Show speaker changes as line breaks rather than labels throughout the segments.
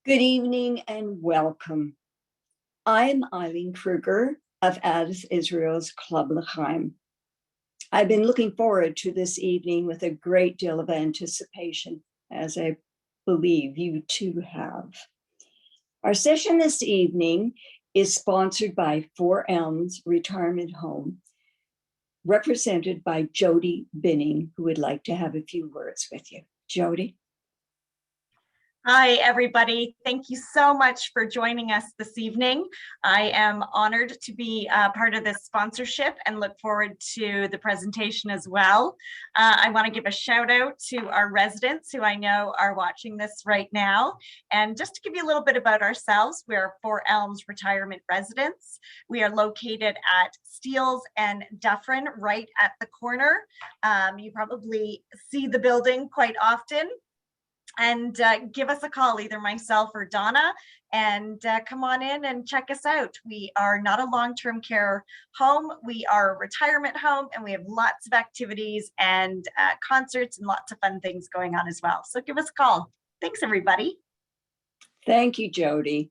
Good evening and welcome. I'm Eileen Kruger of Addis Israel's Club L'chaim. I've been looking forward to this evening with a great deal of anticipation, as I believe you too have. Our session this evening is sponsored by Four Elms Retirement Home, represented by Jody Binning, who would like to have a few words with you. Jody?
Hi, everybody. Thank you so much for joining us this evening. I am honored to be part of this sponsorship and look forward to the presentation as well. I want to give a shout out to our residents who I know are watching this right now. And just to give you a little bit about ourselves, we're Four Elms Retirement Residents. We are located at Steeles and Dufferin, right at the corner. You probably see the building quite often. And give us a call, either myself or Donna, and come on in and check us out. We are not a long-term care home. We are a retirement home, and we have lots of activities and concerts and lots of fun things going on as well. So give us a call. Thanks, everybody.
Thank you, Jody.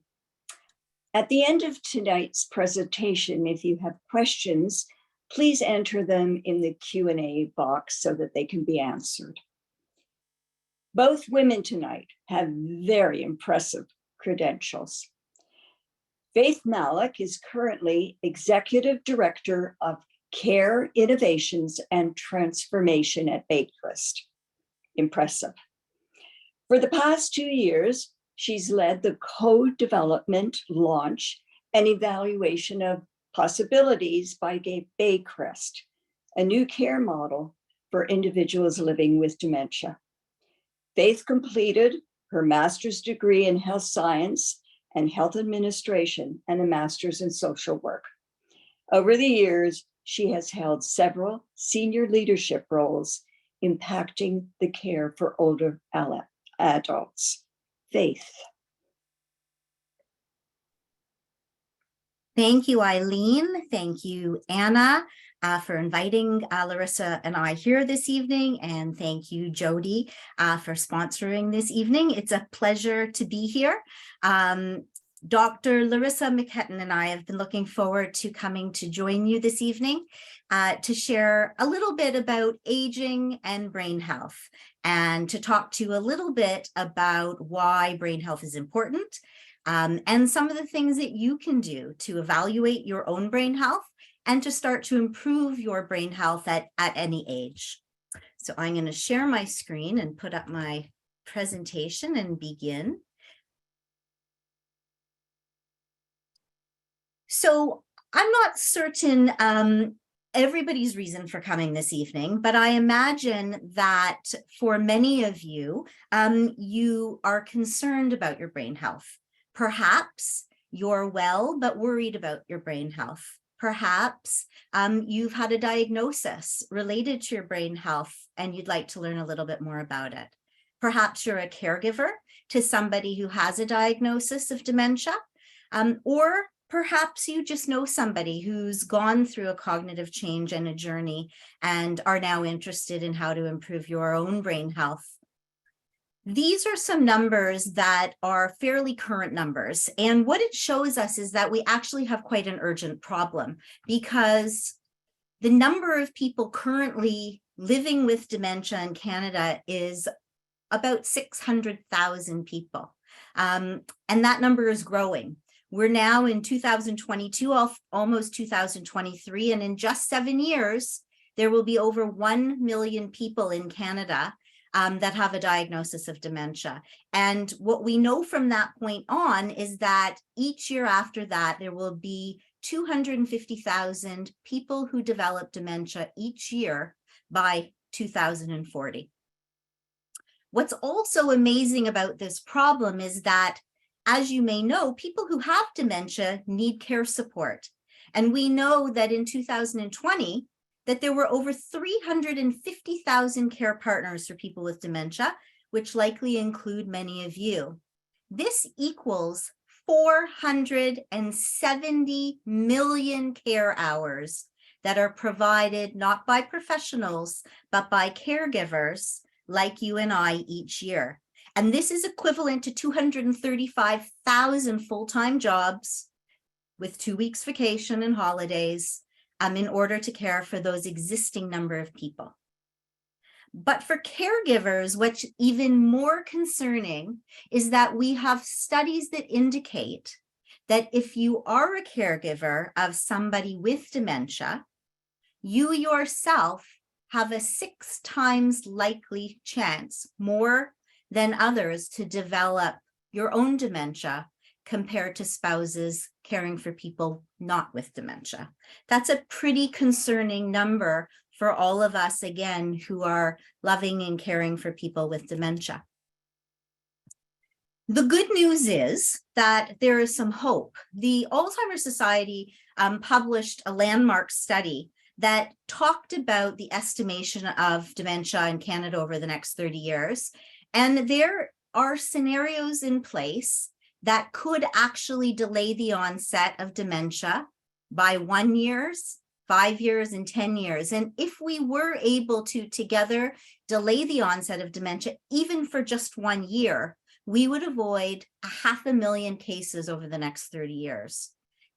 At the end of tonight's presentation, if you have questions, please enter them in the Q&A box so that they can be answered. Both women tonight have very impressive credentials. Faith Malach is currently Executive Director of Care Innovations and Transformation at Baycrest. Impressive. For the past 2 years, she's led the co-development, launch, and evaluation of possibilities by Baycrest, a new care model for individuals living with dementia. Faith completed her master's degree in health science and health administration and a master's in social work. Over the years, she has held several senior leadership roles impacting the care for older adults. Faith.
Thank you, Eileen. Thank you, Anna, for inviting Larissa and I here this evening. And thank you, Jody, for sponsoring this evening. It's a pleasure to be here. Dr. Larissa McKetton and I have been looking forward to coming to join you this evening to share a little bit about aging and brain health, and to talk to you a little bit about why brain health is important, and some of the things that you can do to evaluate your own brain health and to start to improve your brain health at any age. So I'm going to share my screen and put up my presentation and begin. So I'm not certain everybody's reason for coming this evening, but I imagine that for many of you, you are concerned about your brain health. Perhaps you're well, but worried about your brain health. Perhaps you've had a diagnosis related to your brain health and you'd like to learn a little bit more about it. Perhaps you're a caregiver to somebody who has a diagnosis of dementia, or perhaps you just know somebody who's gone through a cognitive change and a journey and are now interested in how to improve your own brain health. These are some numbers that are fairly current numbers. And what it shows us is that we actually have quite an urgent problem, because the number of people currently living with dementia in Canada is about 600,000 people. And that number is growing. We're now in 2022, almost 2023, and in just 7 years, there will be over 1 million people in Canada that have a diagnosis of dementia. And what we know from that point on is that each year after that, there will be 250,000 people who develop dementia each year by 2040. What's also amazing about this problem is that, as you may know, people who have dementia need care support. And we know that in 2020, that there were over 350,000 care partners for people with dementia, which likely include many of you. This equals 470 million care hours that are provided not by professionals, but by caregivers like you and I each year. And this is equivalent to 235,000 full-time jobs with 2 weeks vacation and holidays in order to care for those existing number of people. But for caregivers, what's even more concerning is that we have studies that indicate that if you are a caregiver of somebody with dementia, you yourself have a 6 times likely chance, more than others, to develop your own dementia compared to spouses caring for people not with dementia. That's a pretty concerning number for all of us, again, who are loving and caring for people with dementia. The good news is that there is some hope. The Alzheimer's Society published a landmark study that talked about the estimation of dementia in Canada over the next 30 years. And there are scenarios in place that could actually delay the onset of dementia by 1 year, 5 years, and 10 years. And if we were able to together delay the onset of dementia, even for just 1 year, we would avoid 500,000 cases over the next 30 years.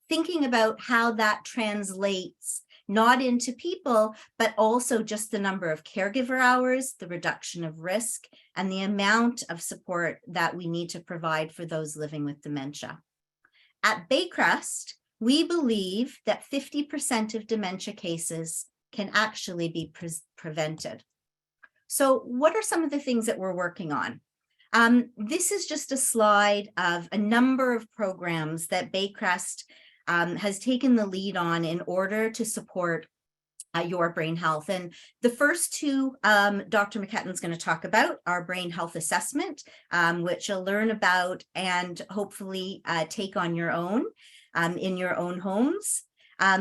Thinking about how that translates not into people, but also just the number of caregiver hours, the reduction of risk, and the amount of support that we need to provide for those living with dementia. At Baycrest, we believe that 50% of dementia cases can actually be prevented. So what are some of the things that we're working on? This is just a slide of a number of programs that Baycrest has taken the lead on in order to support your brain health. And the first two Dr. McKetton is going to talk about are brain health assessment, which you'll learn about and hopefully take on your own in your own homes.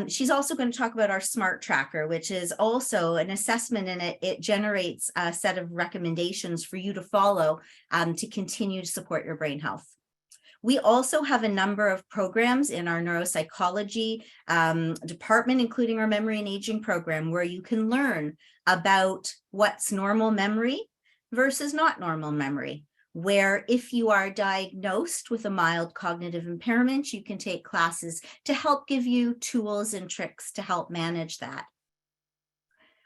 She's also going to talk about our SMART tracker, which is also an assessment, and it generates a set of recommendations for you to follow to continue to support your brain health. We also have a number of programs in our neuropsychology department, including our memory and aging program, where you can learn about what's normal memory versus not normal memory, where if you are diagnosed with a mild cognitive impairment, you can take classes to help give you tools and tricks to help manage that.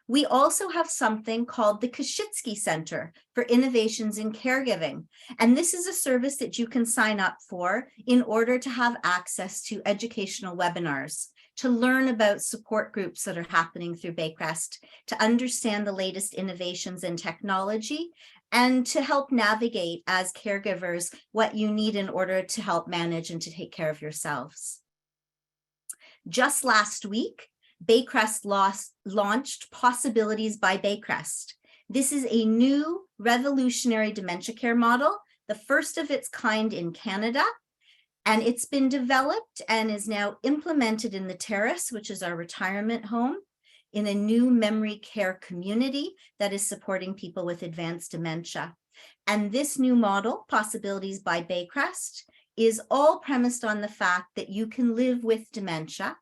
We also have something called the Cogniciti Center for Innovations in Caregiving. And this is a service that you can sign up for in order to have access to educational webinars, to learn about support groups that are happening through Baycrest, to understand the latest innovations in technology, and to help navigate as caregivers what you need in order to help manage and to take care of yourselves. Just last week, Baycrest launched Possibilities by Baycrest. This is a new revolutionary dementia care model, the first of its kind in Canada, and it's been developed and is now implemented in the Terrace, which is our retirement home, in a new memory care community that is supporting people with advanced dementia. And this new model, Possibilities by Baycrest, is all premised on the fact that you can live with dementia,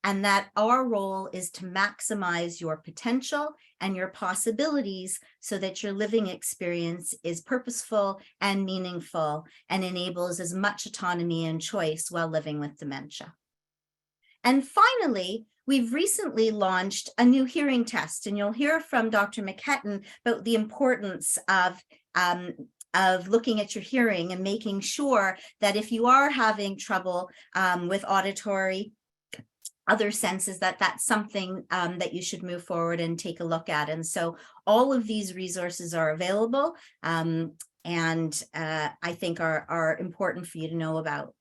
and that our role is to maximize your potential and your possibilities so that your living experience is purposeful and meaningful and enables as much autonomy and choice while living with dementia. And finally, we've recently launched a new hearing test, and you'll hear from Dr. McKetton about the importance of looking at your hearing and making sure that if you are having trouble with auditory, other senses, that's something that you should move forward and take a look at. And so all of these resources are available and I think are important for you to know about.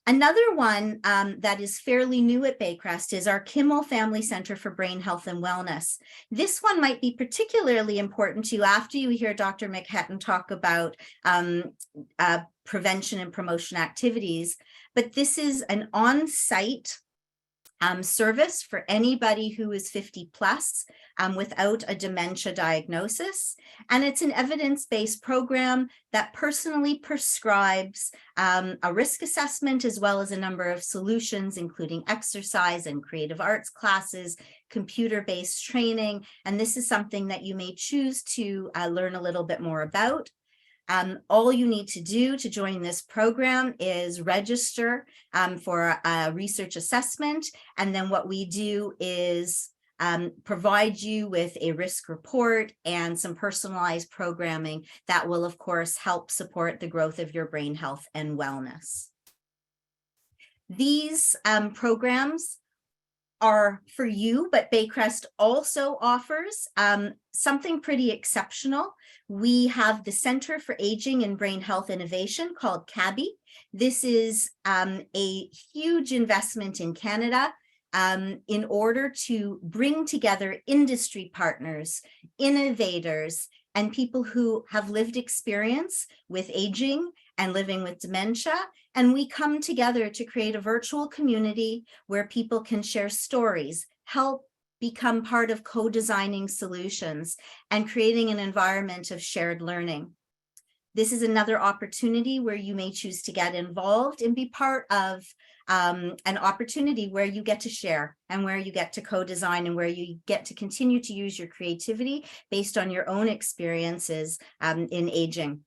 Another one that is fairly new at Baycrest is our Kimmel Family Center for Brain Health and Wellness. This one might be particularly important to you after you hear Dr. McKetton talk about prevention and promotion activities, but this is an on-site service for anybody who is 50 plus without a dementia diagnosis. And it's an evidence-based program that personally prescribes a risk assessment as well as a number of solutions, including exercise and creative arts classes, computer-based training. And this is something that you may choose to learn a little bit more about. All you need to do to join this program is register for a research assessment. And then what we do is provide you with a risk report and some personalized programming that will, of course, help support the growth of your brain health and wellness. These programs are for you, but Baycrest also offers something pretty exceptional. We have the Center for Aging and Brain Health Innovation called CABI. This is a huge investment in Canada in order to bring together industry partners, innovators, and people who have lived experience with aging and living with dementia. And we come together to create a virtual community where people can share stories, help become part of co-designing solutions, and creating an environment of shared learning. This is another opportunity where you may choose to get involved and be part of an opportunity where you get to share and where you get to co-design and where you get to continue to use your creativity based on your own experiences in aging.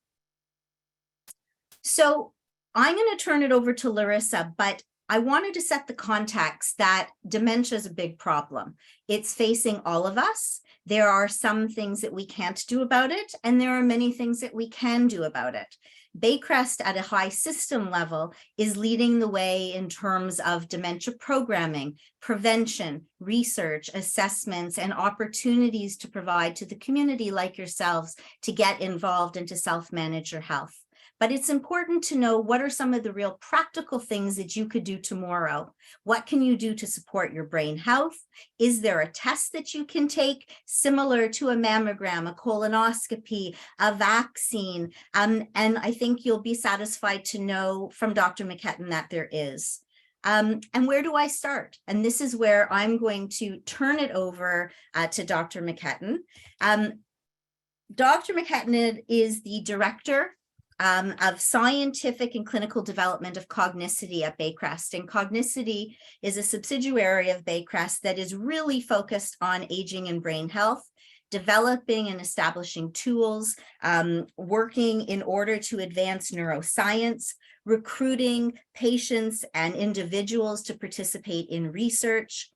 So I'm going to turn it over to Larissa, but I wanted to set the context that dementia is a big problem. It's facing all of us. There are some things that we can't do about it, and there are many things that we can do about it. Baycrest at a high system level is leading the way in terms of dementia programming, prevention, research, assessments, and opportunities to provide to the community like yourselves to get involved and to self-manage your health. But it's important to know what are some of the real practical things that you could do tomorrow. What can you do to support your brain health? Is there a test that you can take similar to a mammogram, a colonoscopy, a vaccine? And I think you'll be satisfied to know from Dr. McKetton that there is. And where do I start? And this is where I'm going to turn it over to Dr. McKetton. Dr. McKetton is the director of scientific and clinical development of Cogniciti at Baycrest. And Cogniciti is a subsidiary of Baycrest that is really focused on aging and brain health, developing and establishing tools, working in order to advance neuroscience, recruiting patients and individuals to participate in research.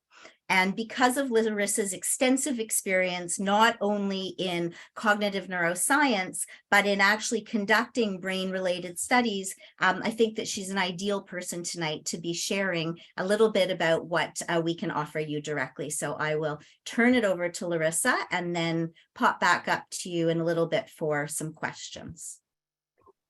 And because of Larissa's extensive experience, not only in cognitive neuroscience, but in actually conducting brain-related studies, I think that she's an ideal person tonight to be sharing a little bit about what we can offer you directly. So I will turn it over to Larissa and then pop back up to you in a little bit for some questions.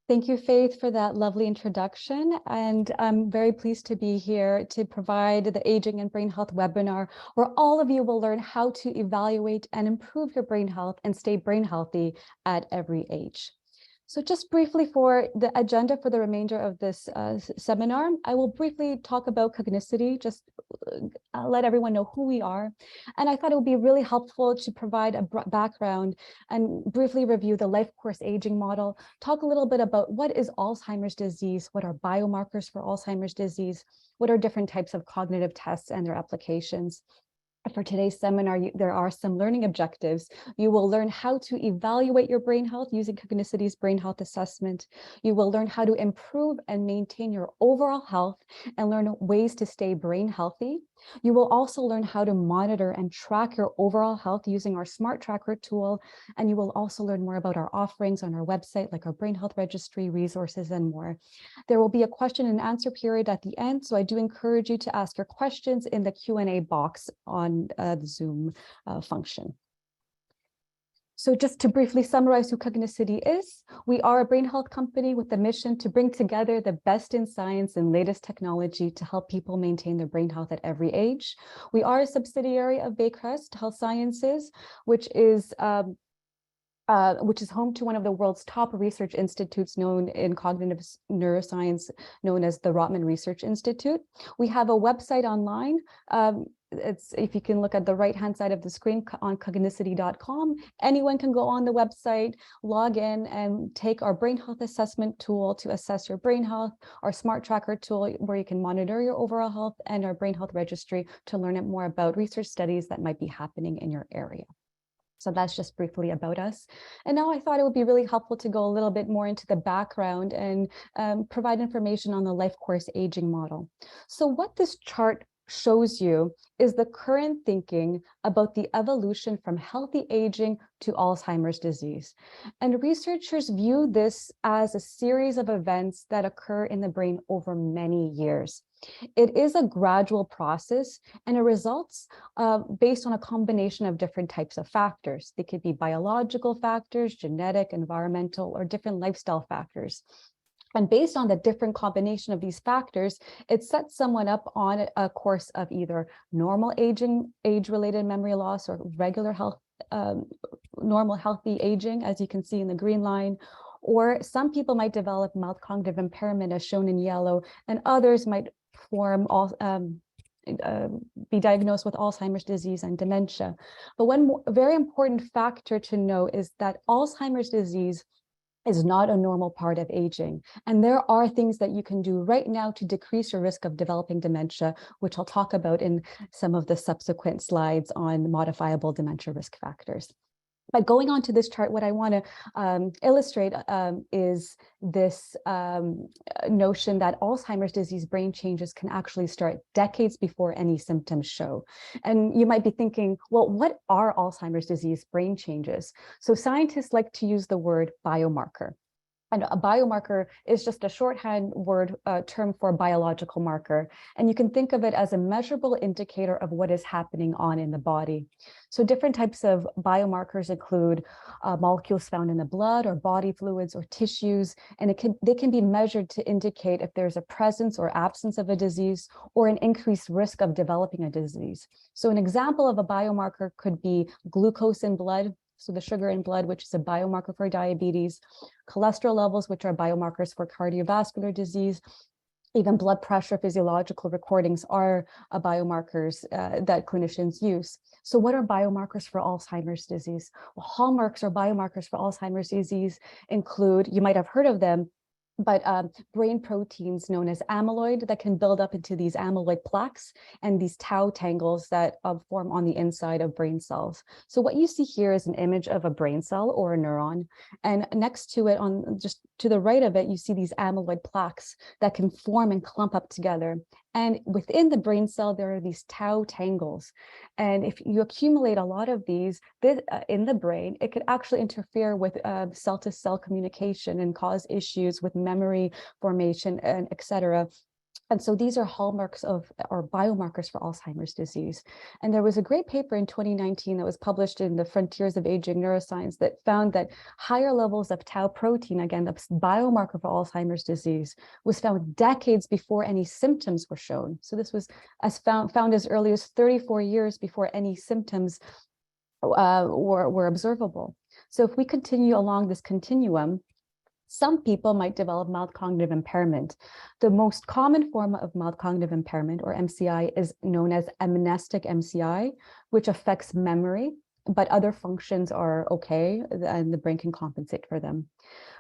Thank you, Faith, for that lovely introduction. And I'm very pleased to be here to provide the Aging and Brain Health webinar, where all of you will learn how to evaluate and improve your brain health and stay brain healthy at every age. So just briefly for the agenda for the remainder of this seminar, I will briefly talk about Cogniciti, just let everyone know who we are. And I thought it would be really helpful to provide a background and briefly review the life course aging model, talk a little bit about what is Alzheimer's disease, what are biomarkers for Alzheimer's disease, what are different types of cognitive tests and their applications. For today's seminar, there are some learning objectives. You will learn how to evaluate your brain health using Cogniciti's brain health assessment. You will learn how to improve and maintain your overall health and learn ways to stay brain healthy. You will also learn how to monitor and track your overall health using our Smart Tracker tool. And you will also learn more about our offerings on our website, like our brain health registry, resources, and more. There will be a question and answer period at the end. So I do encourage you to ask your questions in the Q&A box on the Zoom function. So just to briefly summarize who Cogniciti is, we are a brain health company with the mission to bring together the best in science and latest technology to help people maintain their brain health at every age. We are a subsidiary of Baycrest Health Sciences, which is home to one of the world's top research institutes known in cognitive neuroscience, known as the Rotman Research Institute. We have a website online. If you can look at the right-hand side of the screen on cogniciti.com, anyone can go on the website, log in, and take our brain health assessment tool to assess your brain health, our Smart Tracker tool where you can monitor your overall health, and our brain health registry to learn more about research studies that might be happening in your area. So that's just briefly about us. And now I thought it would be really helpful to go a little bit more into the background and provide information on the life course aging model. So what this chart shows you is the current thinking about the evolution from healthy aging to Alzheimer's disease. And researchers view this as a series of events that occur in the brain over many years. It is a gradual process, and it results based on a combination of different types of factors. They could be biological factors, genetic, environmental, or different lifestyle factors. And based on the different combination of these factors, it sets someone up on a course of either normal aging, age-related memory loss, or regular health, normal healthy aging, as you can see in the green line. Or some people might develop mild cognitive impairment, as shown in yellow, and others might be diagnosed with Alzheimer's disease and dementia. But one very important factor to know is that Alzheimer's disease is not a normal part of aging. And there are things that you can do right now to decrease your risk of developing dementia, which I'll talk about in some of the subsequent slides on modifiable dementia risk factors. But going on to this chart, what I want to illustrate is this notion that Alzheimer's disease brain changes can actually start decades before any symptoms show. And you might be thinking, well, what are Alzheimer's disease brain changes? So scientists like to use the word biomarker. And a biomarker is just a shorthand word term for biological marker. And you can think of it as a measurable indicator of what is happening on in the body. So different types of biomarkers include molecules found in the blood or body fluids or tissues. And they can be measured to indicate if there's a presence or absence of a disease or an increased risk of developing a disease. So an example of a biomarker could be glucose in blood. So the sugar in blood, which is a biomarker for diabetes, cholesterol levels, which are biomarkers for cardiovascular disease, even blood pressure physiological recordings are biomarkers that clinicians use. So what are biomarkers for Alzheimer's disease? Well, hallmarks or biomarkers for Alzheimer's disease include, you might have heard of them, but brain proteins known as amyloid that can build up into these amyloid plaques and these tau tangles that form on the inside of brain cells. So what you see here is an image of a brain cell or a neuron. And next to it, on just to the right of it, you see these amyloid plaques that can form and clump up together. And within the brain cell, there are these tau tangles. And if you accumulate a lot of these in the brain, it could actually interfere with cell-to-cell communication and cause issues with memory formation and et cetera. And so these are hallmarks of or biomarkers for Alzheimer's disease. And there was a great paper in 2019 that was published in the Frontiers of Aging Neuroscience that found that higher levels of tau protein, again, the biomarker for Alzheimer's disease, was found decades before any symptoms were shown. So this was found as early as 34 years before any symptoms were observable. So if we continue along this continuum, some people might develop mild cognitive impairment. The most common form of mild cognitive impairment, or MCI, is known as amnestic MCI, which affects memory, but other functions are okay, and the brain can compensate for them.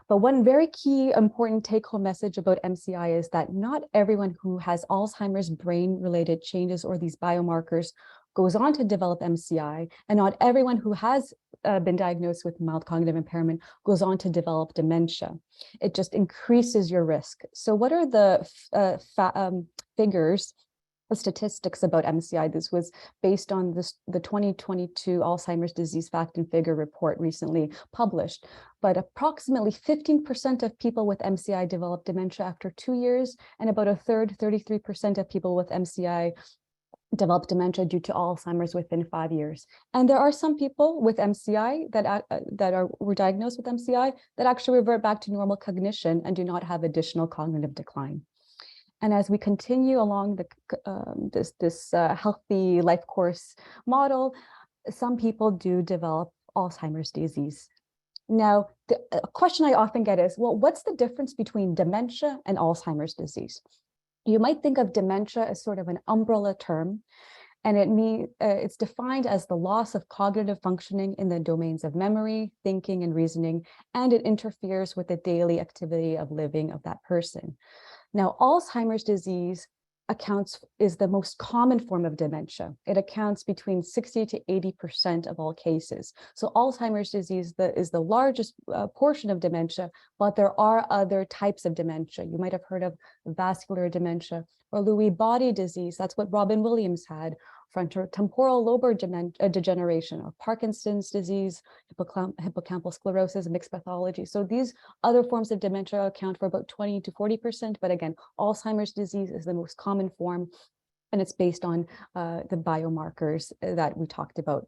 But one very key important take-home message about MCI is that not everyone who has Alzheimer's brain-related changes or these biomarkers goes on to develop MCI, and not everyone who has been diagnosed with mild cognitive impairment goes on to develop dementia. It just increases your risk. So what are the figures, the statistics about MCI? This was based on the 2022 Alzheimer's disease fact and figure report recently published. But approximately 15% of people with MCI develop dementia after 2 years, and about a third, 33% of people with MCI develop dementia due to Alzheimer's within 5 years. And there are some people with MCI that were diagnosed with MCI that actually revert back to normal cognition and do not have additional cognitive decline. And as we continue along this healthy life course model, some people do develop Alzheimer's disease. Now, the question I often get is, well, what's the difference between dementia and Alzheimer's disease? You might think of dementia as sort of an umbrella term, and it's defined as the loss of cognitive functioning in the domains of memory, thinking, and reasoning, and it interferes with the daily activity of living of that person. Now, Alzheimer's disease is the most common form of dementia. It accounts between 60 to 80% of all cases. So Alzheimer's disease is the largest portion of dementia, but there are other types of dementia. You might have heard of vascular dementia or Lewy body disease. That's what Robin Williams had. Frontotemporal lobar degeneration, or Parkinson's disease, hippocampal sclerosis, mixed pathology. So these other forms of dementia account for about 20 to 40%. But again, Alzheimer's disease is the most common form, and it's based on the biomarkers that we talked about.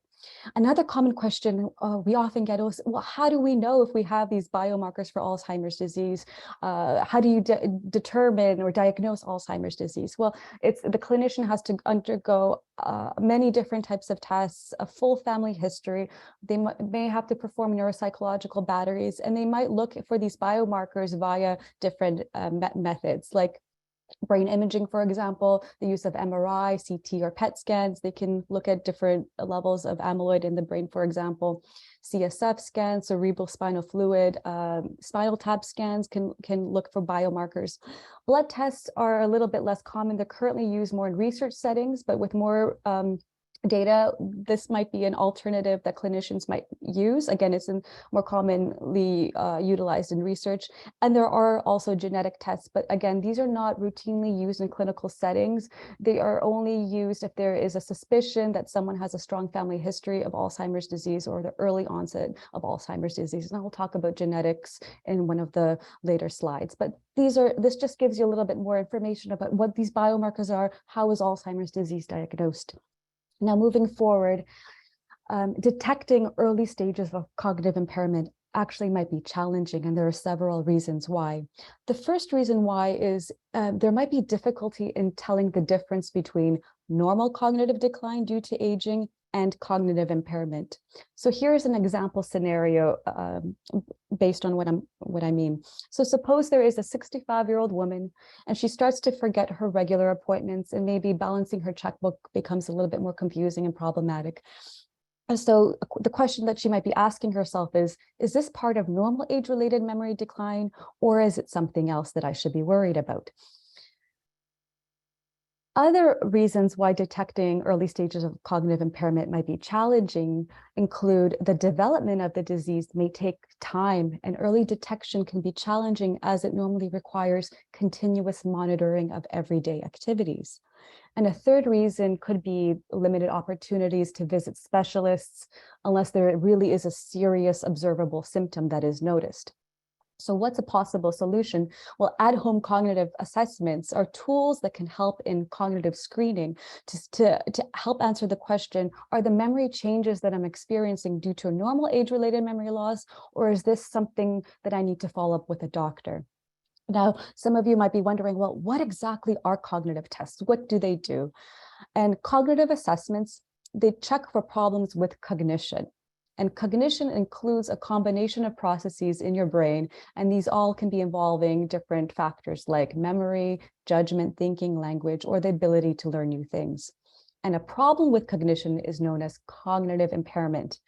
Another common question we often get is, well, how do we know if we have these biomarkers for Alzheimer's disease? How do you determine or diagnose Alzheimer's disease? Well, the clinician has to undergo many different types of tests, a full family history. They may have to perform neuropsychological batteries, and they might look for these biomarkers via different methods, like brain imaging, for example, the use of MRI, CT, or PET scans. They can look at different levels of amyloid in the brain, for example. CSF scans, cerebral spinal fluid, spinal tap scans can look for biomarkers. Blood tests are a little bit less common. They're currently used more in research settings, but with more data, this might be an alternative that clinicians might use. Again, it's more commonly utilized in research. And there are also genetic tests, but again, these are not routinely used in clinical settings. They are only used if there is a suspicion that someone has a strong family history of Alzheimer's disease or the early onset of Alzheimer's disease. And we'll talk about genetics in one of the later slides. But this just gives you a little bit more information about what these biomarkers are. How is Alzheimer's disease diagnosed? Now, moving forward, detecting early stages of cognitive impairment actually might be challenging, and there are several reasons why. The first reason why is there might be difficulty in telling the difference between normal cognitive decline due to aging and cognitive impairment. So here's an example scenario based on what I mean. So suppose there is a 65-year-old woman and she starts to forget her regular appointments, and maybe balancing her checkbook becomes a little bit more confusing and problematic. And so the question that she might be asking herself is this part of normal age-related memory decline, or is it something else that I should be worried about? Other reasons why detecting early stages of cognitive impairment might be challenging include the development of the disease may take time, and early detection can be challenging as it normally requires continuous monitoring of everyday activities. And a third reason could be limited opportunities to visit specialists unless there really is a serious observable symptom that is noticed. So what's a possible solution? Well, at-home cognitive assessments are tools that can help in cognitive screening to help answer the question, are the memory changes that I'm experiencing due to a normal age-related memory loss, or is this something that I need to follow up with a doctor? Now, some of you might be wondering, well, what exactly are cognitive tests? What do they do? And cognitive assessments, they check for problems with cognition. And cognition includes a combination of processes in your brain, and these all can be involving different factors like memory, judgment, thinking, language, or the ability to learn new things. And a problem with cognition is known as cognitive impairment.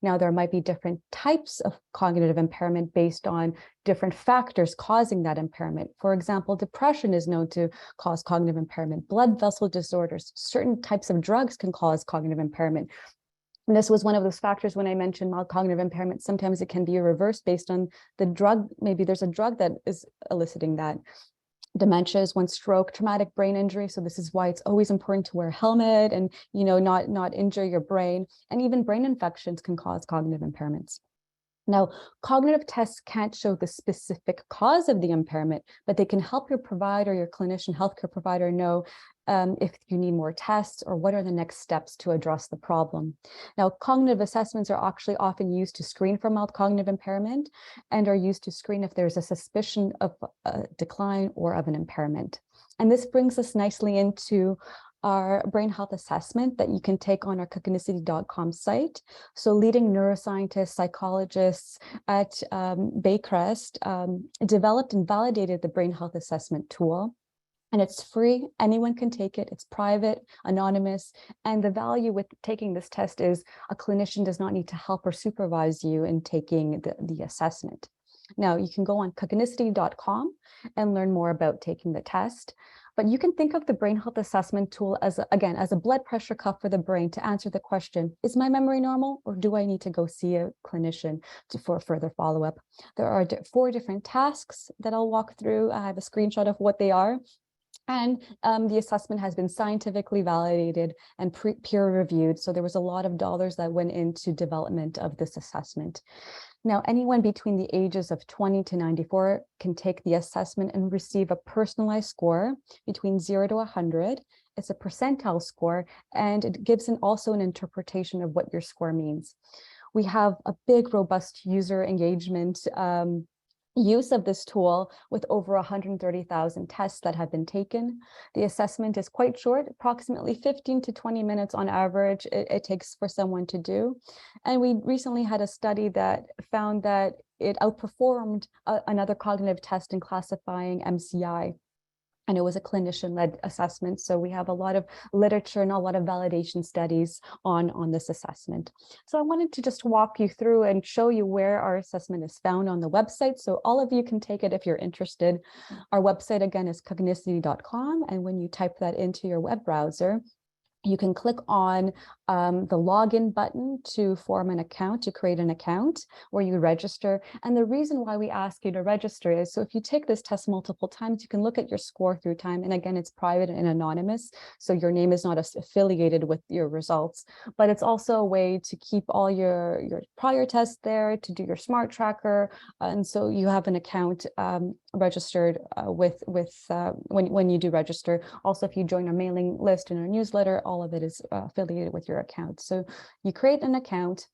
Now, there might be different types of cognitive impairment based on different factors causing that impairment. For example, depression is known to cause cognitive impairment. Blood vessel disorders, certain types of drugs can cause cognitive impairment. And this was one of those factors when I mentioned mild cognitive impairment. Sometimes it can be reversed based on the drug. Maybe there's a drug that is eliciting that. Dementia is one, stroke, traumatic brain injury. So this is why it's always important to wear a helmet and, not injure your brain. And even brain infections can cause cognitive impairments. Now, cognitive tests can't show the specific cause of the impairment, but they can help your provider, your clinician, healthcare provider know if you need more tests or what are the next steps to address the problem. Now, cognitive assessments are actually often used to screen for mild cognitive impairment and are used to screen if there's a suspicion of a decline or of an impairment. And this brings us nicely into our brain health assessment that you can take on our Cogniciti.com site. So leading neuroscientists, psychologists at Baycrest developed and validated the brain health assessment tool. And it's free, anyone can take it, it's private, anonymous, and the value with taking this test is a clinician does not need to help or supervise you in taking the assessment. Now, you can go on Cogniciti.com and learn more about taking the test. But you can think of the brain health assessment tool as, again, as a blood pressure cuff for the brain to answer the question, is my memory normal, or do I need to go see a clinician for further follow-up? There are 4 different tasks that I'll walk through. I have a screenshot of what they are. And the assessment has been scientifically validated and peer reviewed. So there was a lot of dollars that went into development of this assessment. Now, anyone between the ages of 20 to 94 can take the assessment and receive a personalized score between 0 to 100. It's a percentile score, and it gives also an interpretation of what your score means. We have a big, robust user engagement use of this tool with over 130,000 tests that have been taken. The assessment is quite short, approximately 15 to 20 minutes on average it takes for someone to do. And we recently had a study that found that it outperformed another cognitive test in classifying MCI. And it was a clinician-led assessment. So we have a lot of literature and a lot of validation studies on this assessment. So I wanted to just walk you through and show you where our assessment is found on the website. So all of you can take it if you're interested. Our website, again, is cogniciti.com. And when you type that into your web browser, you can click on the login button to form an account, to create an account where you register. And the reason why we ask you to register is so if you take this test multiple times, you can look at your score through time. And again, it's private and anonymous. So your name is not affiliated with your results, but it's also a way to keep all your prior tests there, to do your smart tracker. And so you have an account registered when you do register. Also, if you join our mailing list and our newsletter, all of it is affiliated with your account. So you create an account,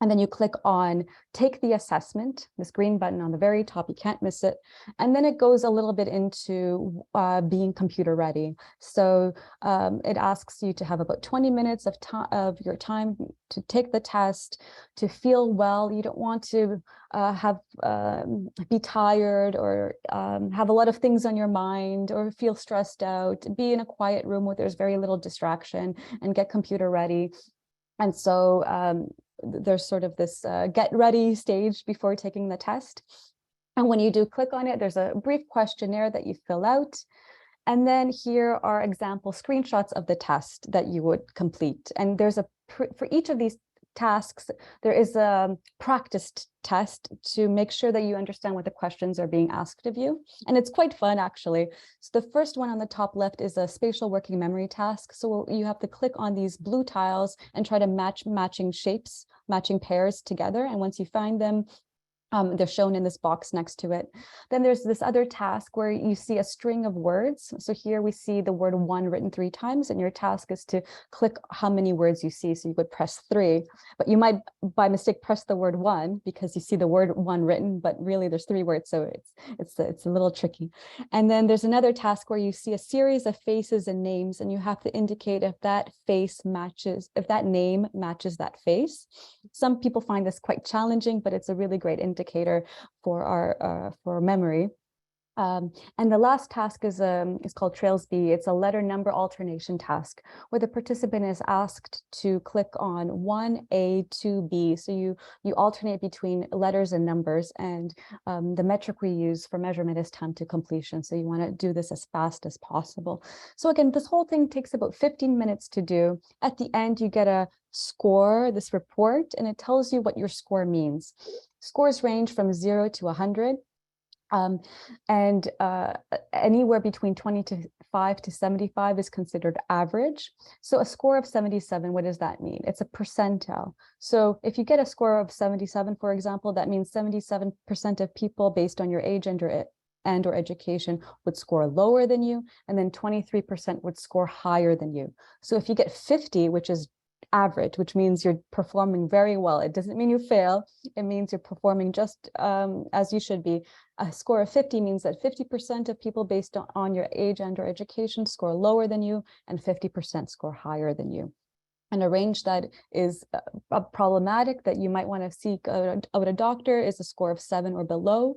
and then you click on take the assessment, this green button on the very top, you can't miss it. And then it goes a little bit into being computer ready. So it asks you to have about 20 minutes of your time to take the test, to feel well. You don't want to be tired or have a lot of things on your mind or feel stressed out. Be in a quiet room where there's very little distraction and get computer ready. And so there's sort of this get ready stage before taking the test. And when you do click on it, there's a brief questionnaire that you fill out. And then here are example screenshots of the test that you would complete. And there's for each of these tasks, there is a practice test to make sure that you understand what the questions are being asked of you. And it's quite fun, actually. So the first one on the top left is a spatial working memory task. So you have to click on these blue tiles and try to matching shapes, matching pairs together. And once you find them, they're shown in this box next to it. Then there's this other task where you see a string of words. So here we see the word one written 3 times, and your task is to click how many words you see. So you would press 3, but you might by mistake press the word 1 because you see the word 1 written, but really there's 3 words. So it's a little tricky. And then there's another task where you see a series of faces and names, and you have to indicate if that name matches that face. Some people find this quite challenging, but it's a really great indicator for memory. And the last task is called Trails B. It's a letter number alternation task where the participant is asked to click on 1A, 2B. So you alternate between letters and numbers, and the metric we use for measurement is time to completion. So you want to do this as fast as possible. So again, this whole thing takes about 15 minutes to do. At the end, you get a score, this report, and it tells you what your score means. Scores range from 0 to 100. Anywhere between 25 to 75 is considered average. So a score of 77, what does that mean? It's a percentile. So if you get a score of 77, for example, that means 77% of people based on your age and or education would score lower than you, and then 23% would score higher than you. So if you get 50, which is average, which means you're performing very well. It doesn't mean you fail. It means you're performing just as you should be. A score of 50 means that 50% of people based on your age and or education score lower than you, and 50% score higher than you. And a range that is problematic that you might want to seek out a doctor is a score of 7 or below.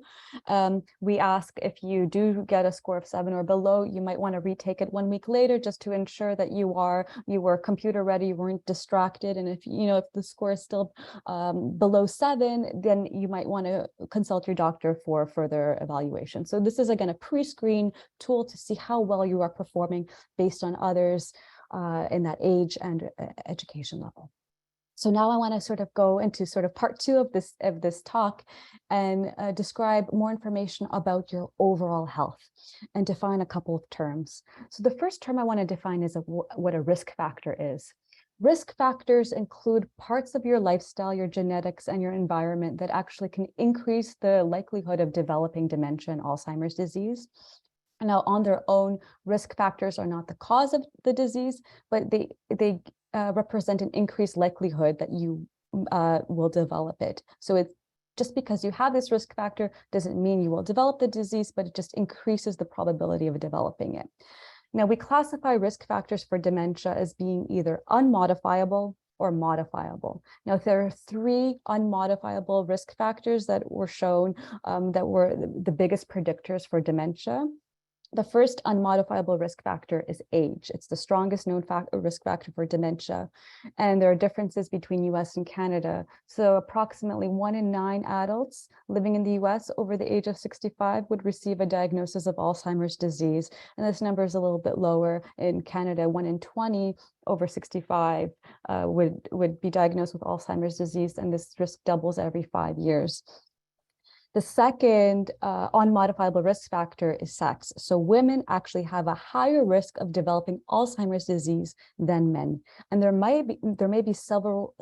We ask if you do get a score of 7 or below, you might want to retake it 1 week later just to ensure that you were computer ready, you weren't distracted. And if if the score is still below 7, then you might want to consult your doctor for further evaluation. So this is again a pre-screen tool to see how well you are performing based on others in that age and education level. So now I want to sort of go into sort of part 2 of this talk and describe more information about your overall health and define a couple of terms. So the first term I want to define is what a risk factor is. Risk factors include parts of your lifestyle, your genetics, and your environment that actually can increase the likelihood of developing dementia and Alzheimer's disease. Now, on their own, risk factors are not the cause of the disease, but they represent an increased likelihood that you will develop it. So it's just because you have this risk factor doesn't mean you will develop the disease, but it just increases the probability of developing it. Now, we classify risk factors for dementia as being either unmodifiable or modifiable. Now, there are 3 unmodifiable risk factors that were shown that were the biggest predictors for dementia. The first unmodifiable risk factor is age. It's the strongest known risk factor for dementia. And there are differences between US and Canada. So approximately 1 in 9 adults living in the US over the age of 65 would receive a diagnosis of Alzheimer's disease. And this number is a little bit lower in Canada. 1 in 20 over 65 would be diagnosed with Alzheimer's disease, and this risk doubles every 5 years. The second unmodifiable risk factor is sex. So women actually have a higher risk of developing Alzheimer's disease than men. And there may be several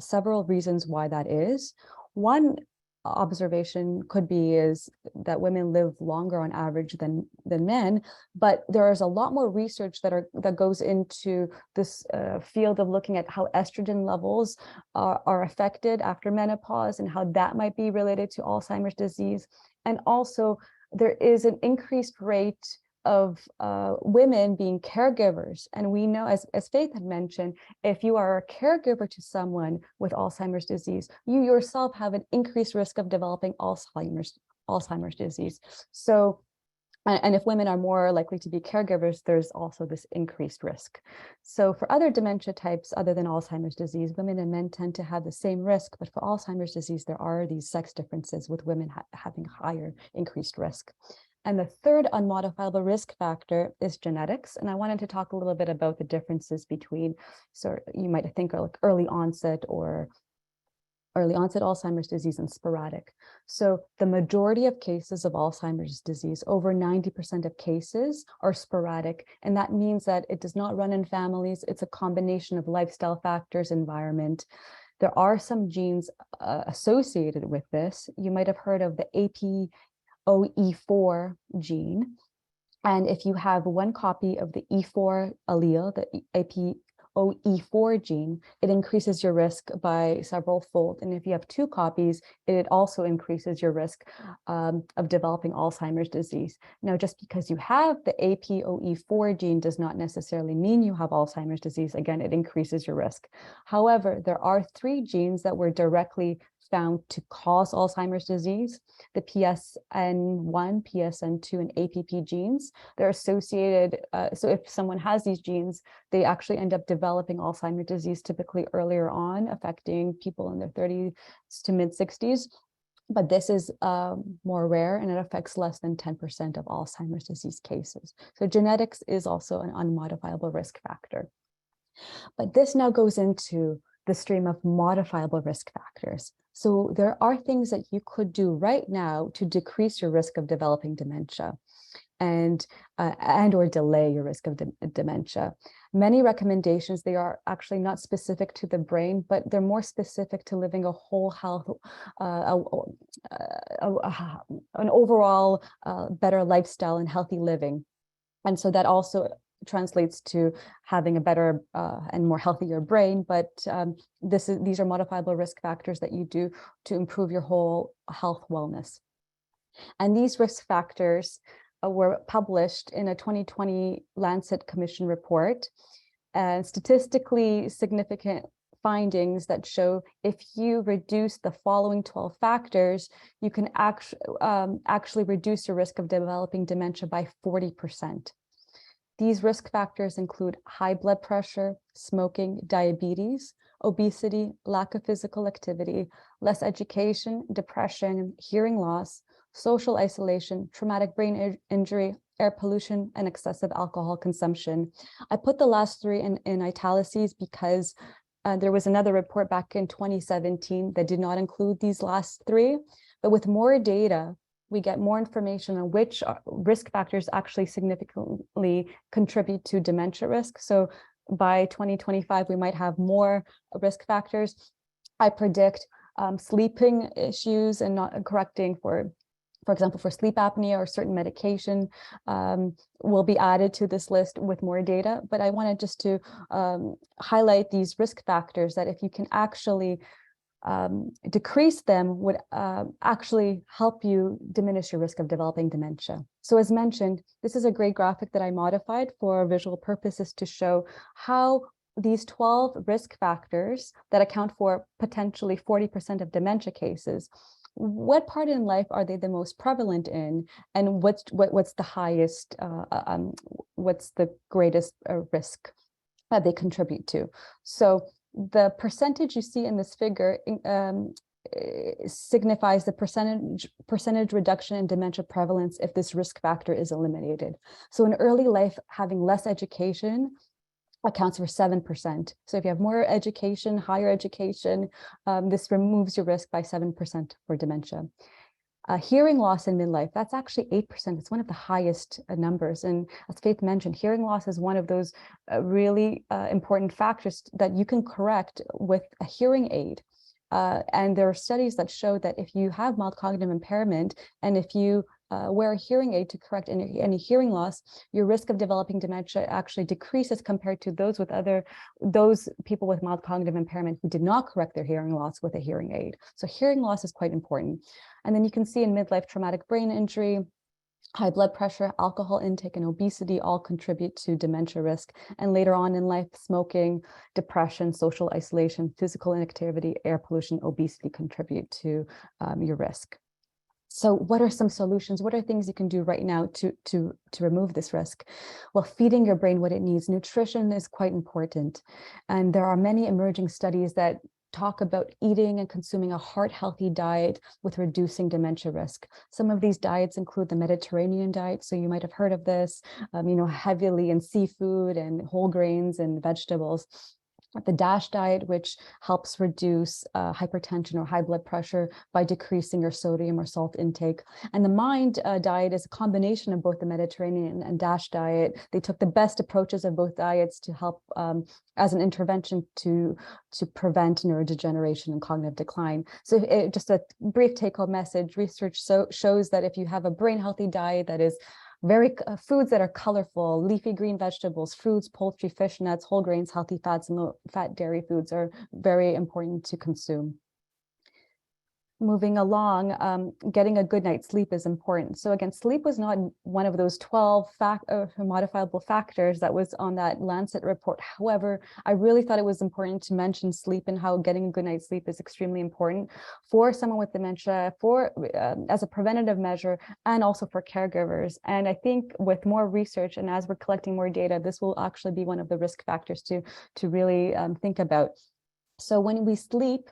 reasons why that is. One observation could be is that women live longer on average than men, but there is a lot more research that goes into this field of looking at how estrogen levels are affected after menopause and how that might be related to Alzheimer's disease. And also there is an increased rate of women being caregivers. And we know, as Faith had mentioned, if you are a caregiver to someone with Alzheimer's disease, you yourself have an increased risk of developing Alzheimer's disease. So, and if women are more likely to be caregivers, there's also this increased risk. So for other dementia types other than Alzheimer's disease, women and men tend to have the same risk, but for Alzheimer's disease, there are these sex differences with women having higher increased risk. And the third unmodifiable risk factor is genetics. And I wanted to talk a little bit about the differences between, so you might think like early onset Alzheimer's disease and sporadic. So the majority of cases of Alzheimer's disease, over 90% of cases, are sporadic. And that means that it does not run in families. It's a combination of lifestyle factors, environment. There are some genes associated with this. You might have heard of the APOE4 gene. And if you have one copy of the E4 allele, the APOE4 gene, it increases your risk by several fold. And if you have 2 copies, it also increases your risk of developing Alzheimer's disease. Now, just because you have the APOE4 gene does not necessarily mean you have Alzheimer's disease. Again, it increases your risk. However, there are 3 genes that were directly found to cause Alzheimer's disease: the PSN1, PSN2, and APP genes. They're associated, so if someone has these genes, they actually end up developing Alzheimer's disease typically earlier on, affecting people in their 30s to mid-60s. But this is more rare, and it affects less than 10% of Alzheimer's disease cases. So genetics is also an unmodifiable risk factor. But this now goes into the stream of modifiable risk factors. So there are things that you could do right now to decrease your risk of developing dementia and or delay your risk of dementia. Many recommendations, they are actually not specific to the brain, but they're more specific to living a whole health, an overall better lifestyle and healthy living. And so that also translates to having a better and more healthier brain, but these are modifiable risk factors that you do to improve your whole health wellness. And these risk factors were published in a 2020 Lancet Commission report. And statistically significant findings that show if you reduce the following 12 factors, you can actually reduce your risk of developing dementia by 40%. These risk factors include high blood pressure, smoking, diabetes, obesity, lack of physical activity, less education, depression, hearing loss, social isolation, traumatic brain injury, air pollution, and excessive alcohol consumption. I put the last three in italices because there was another report back in 2017 that did not include these last three, but with more data, we get more information on which risk factors actually significantly contribute to dementia risk. So by 2025, we might have more risk factors. I predict sleeping issues and not correcting for example, for sleep apnea or certain medication will be added to this list with more data. But I wanted just to highlight these risk factors that if you can actually decrease them would actually help you diminish your risk of developing dementia. So as mentioned, this is a great graphic that I modified for visual purposes to show how these 12 risk factors that account for potentially 40% of dementia cases, what part in life are they the most prevalent in, and what's the highest, what's the greatest risk that they contribute to. So the percentage you see in this figure signifies the percentage reduction in dementia prevalence if this risk factor is eliminated. So in early life, having less education accounts for 7%. So if you have more education, higher education, this removes your risk by 7% for dementia. Hearing loss in midlife, that's actually 8%. It's one of the highest numbers. And as Faith mentioned, hearing loss is one of those really important factors that you can correct with a hearing aid. And there are studies that show that if you have mild cognitive impairment and if you wear a hearing aid to correct any hearing loss, your risk of developing dementia actually decreases compared to those people with mild cognitive impairment who did not correct their hearing loss with a hearing aid. So hearing loss is quite important. And then you can see in midlife traumatic brain injury, high blood pressure, alcohol intake, and obesity all contribute to dementia risk. And later on in life, smoking, depression, social isolation, physical inactivity, air pollution, obesity contribute to your risk. So what are some solutions? What are things you can do right now to remove this risk? Well, feeding your brain what it needs. Nutrition is quite important. And there are many emerging studies that talk about eating and consuming a heart-healthy diet with reducing dementia risk. Some of these diets include the Mediterranean diet. So you might have heard of this, heavily in seafood and whole grains and vegetables. The DASH diet, which helps reduce hypertension or high blood pressure by decreasing your sodium or salt intake. And the MIND diet is a combination of both the Mediterranean and DASH diet. They took the best approaches of both diets to help as an intervention to prevent neurodegeneration and cognitive decline. So just a brief take-home message, research shows that if you have a brain-healthy diet that is foods that are colorful, leafy green vegetables, fruits, poultry, fish, nuts, whole grains, healthy fats, and low-fat dairy foods are very important to consume. Moving along, getting a good night's sleep is important. So again, sleep was not one of those 12 modifiable factors that was on that Lancet report. However, I really thought it was important to mention sleep and how getting a good night's sleep is extremely important for someone with dementia, as a preventative measure, and also for caregivers. And I think with more research and as we're collecting more data, this will actually be one of the risk factors to really think about. So when we sleep,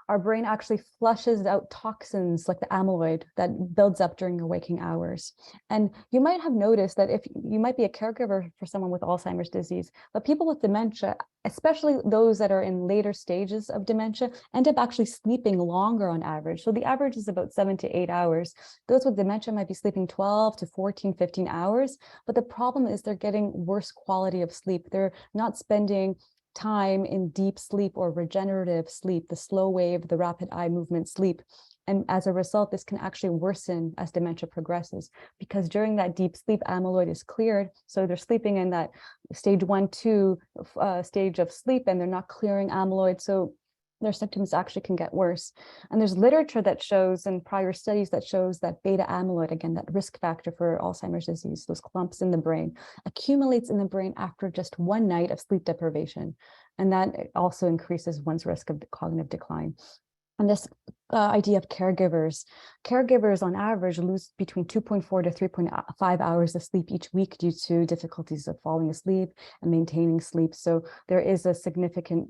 our brain actually flushes out toxins like the amyloid that builds up during your waking hours. And you might have noticed that if you might be a caregiver for someone with Alzheimer's disease, but people with dementia, especially those that are in later stages of dementia, end up actually sleeping longer on average. So the average is about 7 to 8 hours. Those with dementia might be sleeping 12 to 14, 15 hours. But the problem is they're getting worse quality of sleep. They're not spending time in deep sleep or regenerative sleep, the slow wave, the rapid eye movement sleep. And as a result, this can actually worsen as dementia progresses because during that deep sleep, amyloid is cleared. So they're sleeping in that stage 1, 2 stage of sleep and they're not clearing amyloid. So their symptoms actually can get worse. And there's literature that shows and prior studies that shows that beta amyloid, again, that risk factor for Alzheimer's disease, those clumps in the brain, accumulates in the brain after just one night of sleep deprivation. and that also increases one's risk of cognitive decline. And this idea of caregivers on average lose between 2.4 to 3.5 hours of sleep each week due to difficulties of falling asleep and maintaining sleep. So there is a significant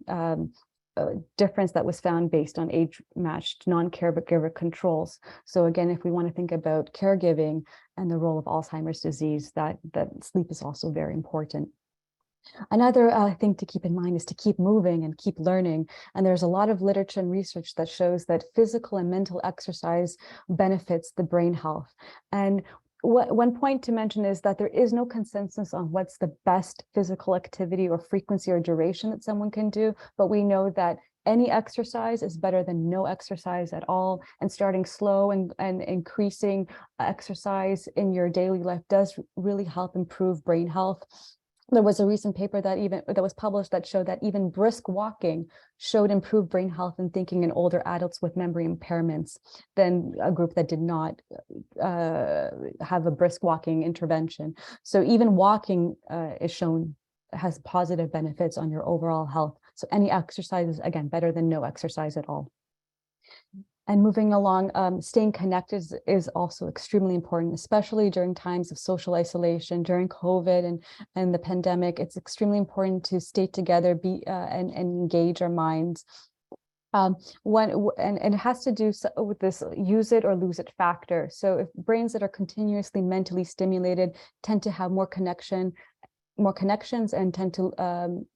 difference that was found based on age-matched non-caregiver controls. So again, if we want to think about caregiving and the role of Alzheimer's disease, that sleep is also very important. Another thing to keep in mind is to keep moving and keep learning. And there's a lot of literature and research that shows that physical and mental exercise benefits the brain health. And one point to mention is that there is no consensus on what's the best physical activity or frequency or duration that someone can do, but we know that any exercise is better than no exercise at all, and starting slow and increasing exercise in your daily life does really help improve brain health. There was a recent paper that was published that showed that even brisk walking showed improved brain health and thinking in older adults with memory impairments than a group that did not have a brisk walking intervention. So even walking is shown has positive benefits on your overall health. So any exercise is, again, better than no exercise at all. And moving along, staying connected is also extremely important, especially during times of social isolation, during COVID and the pandemic. It's extremely important to stay together, and engage our minds. And it has to do with this use it or lose it factor. So if brains that are continuously mentally stimulated tend to have more connections and tend to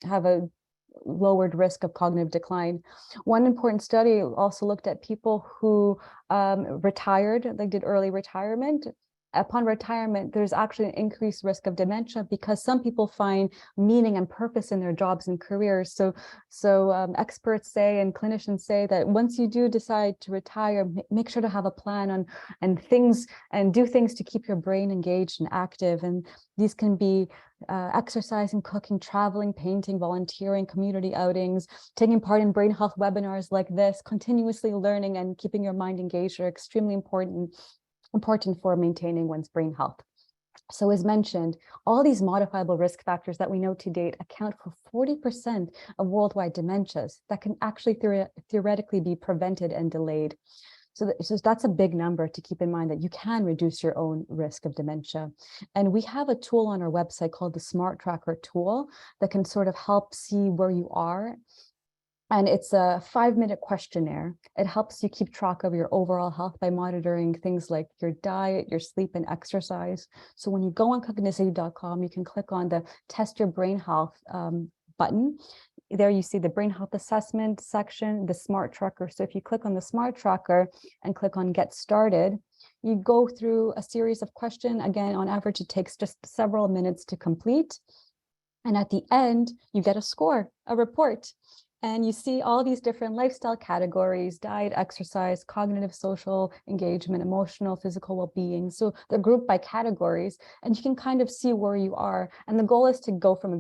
have a lowered risk of cognitive decline. One important study also looked at people who retired, they did early retirement. Upon retirement, there's actually an increased risk of dementia because some people find meaning and purpose in their jobs and careers. So experts say and clinicians say that once you do decide to retire, make sure to have a plan on and do things to keep your brain engaged and active. And these can be exercising, cooking, traveling, painting, volunteering, community outings, taking part in brain health webinars like this. Continuously learning and keeping your mind engaged are extremely important for maintaining one's brain health. So as mentioned, all these modifiable risk factors that we know to date account for 40% of worldwide dementias that can actually theoretically be prevented and delayed. So that's a big number to keep in mind, that you can reduce your own risk of dementia. And we have a tool on our website called the Smart Tracker tool that can sort of help see where you are. And it's a 5-minute questionnaire. It helps you keep track of your overall health by monitoring things like your diet, your sleep, and exercise. So when you go on Cogniciti.com, you can click on the Test Your Brain Health button. There you see the brain health assessment section, the Smart Tracker. So if you click on the Smart Tracker and click on Get Started, you go through a series of questions. Again, on average, it takes just several minutes to complete. And at the end, you get a score, a report. And you see all these different lifestyle categories: diet, exercise, cognitive, social engagement, emotional, physical well-being. So they're grouped by categories, and you can kind of see where you are. And the goal is to go from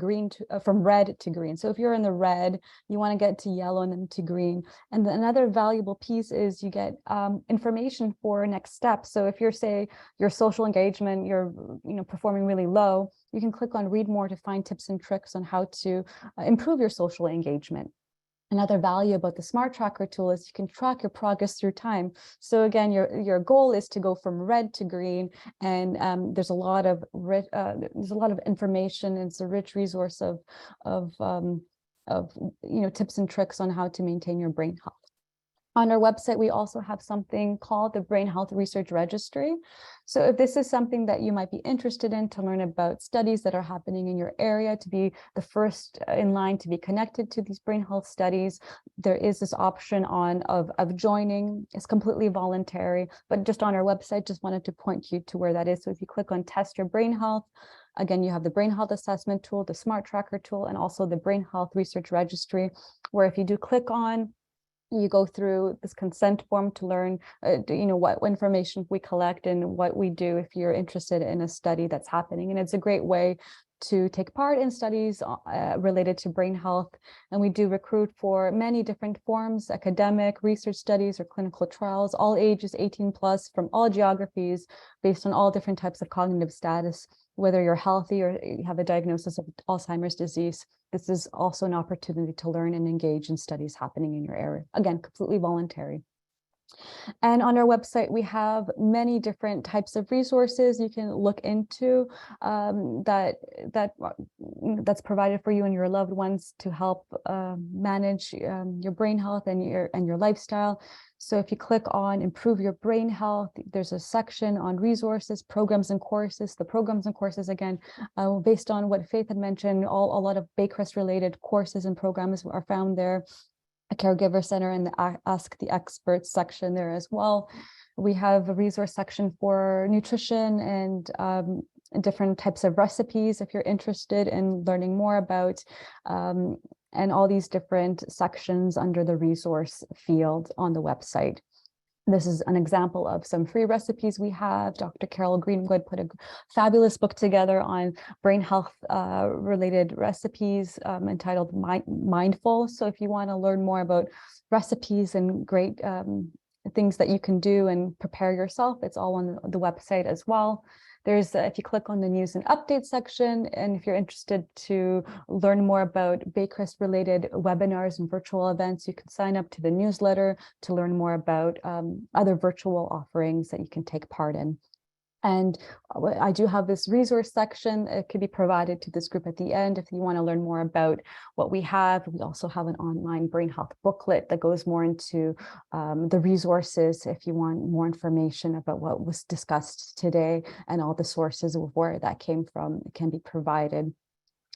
from red to green. So if you're in the red, you want to get to yellow and then to green. And another valuable piece is you get information for next steps. So if you're, say, your social engagement, you're performing really low, you can click on Read More to find tips and tricks on how to improve your social engagement. Another value about the Smart Tracker tool is you can track your progress through time. So again, your goal is to go from red to green, and there's a lot of information. It's a rich resource of tips and tricks on how to maintain your brain health. On our website, we also have something called the Brain Health Research Registry. So if this is something that you might be interested in, to learn about studies that are happening in your area, to be the first in line to be connected to these brain health studies, there is this option of joining. It's completely voluntary, but just on our website, just wanted to point you to where that is. So if you click on Test Your Brain Health, again, you have the Brain Health Assessment tool, the Smart Tracker tool, and also the Brain Health Research Registry, where if you do click on, you go through this consent form to learn, what information we collect and what we do if you're interested in a study that's happening. And it's a great way to take part in studies related to brain health. And we do recruit for many different forms: academic, research studies, or clinical trials, all ages 18 plus, from all geographies, based on all different types of cognitive status. whether you're healthy or you have a diagnosis of Alzheimer's disease, this is also an opportunity to learn and engage in studies happening in your area. Again, completely voluntary. And on our website, we have many different types of resources you can look into that's provided for you and your loved ones to help manage your brain health and your lifestyle. So if you click on Improve Your Brain Health, there's a section on resources, programs and courses. The programs and courses, again, based on what Faith had mentioned, a lot of Baycrest related courses and programs are found there. A caregiver center and the Ask the Experts section there as well. We have a resource section for nutrition and different types of recipes if you're interested in learning more about, and all these different sections under the resource field on the website. This is an example of some free recipes we have. Dr. Carol Greenwood put a fabulous book together on brain health related recipes entitled Mindful. So if you want to learn more about recipes and great things that you can do and prepare yourself, it's all on the website as well. There's, if you click on the news and updates section, and if you're interested to learn more about Baycrest related webinars and virtual events, you can sign up to the newsletter to learn more about other virtual offerings that you can take part in. And I do have this resource section. It could be provided to this group at the end if you want to learn more about what we have. We also have an online brain health booklet that goes more into the resources if you want more information about what was discussed today, and all the sources of where that came from can be provided.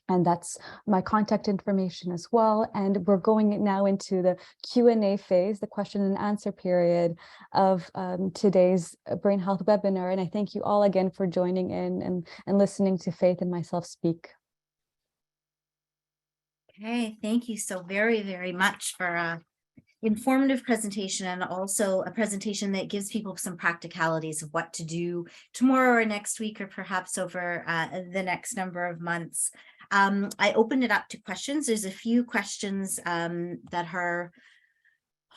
And that's my contact information as well. And we're going now into the Q&A phase, the question and answer period of today's Brain Health webinar. And I thank you all again for joining in and listening to Faith and myself speak.
Okay, thank you so very, very much for an informative presentation, and also a presentation that gives people some practicalities of what to do tomorrow or next week, or perhaps over the next number of months. I opened it up to questions. There's a few questions that are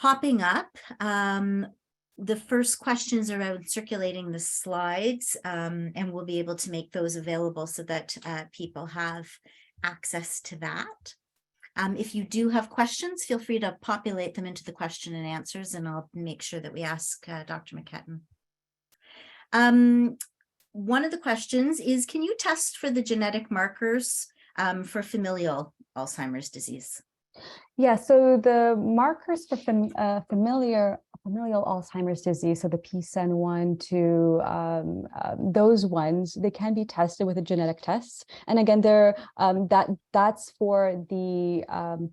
popping up. The first question is around circulating the slides, and we'll be able to make those available so that people have access to that. If you do have questions, feel free to populate them into the question and answers, and I'll make sure that we ask Dr. McKetton. One of the questions is, can you test for the genetic markers for familial Alzheimer's disease?
Yeah, so the markers for familial Alzheimer's disease, so the PSEN1 to those ones, they can be tested with a genetic test. And again, they're that's for the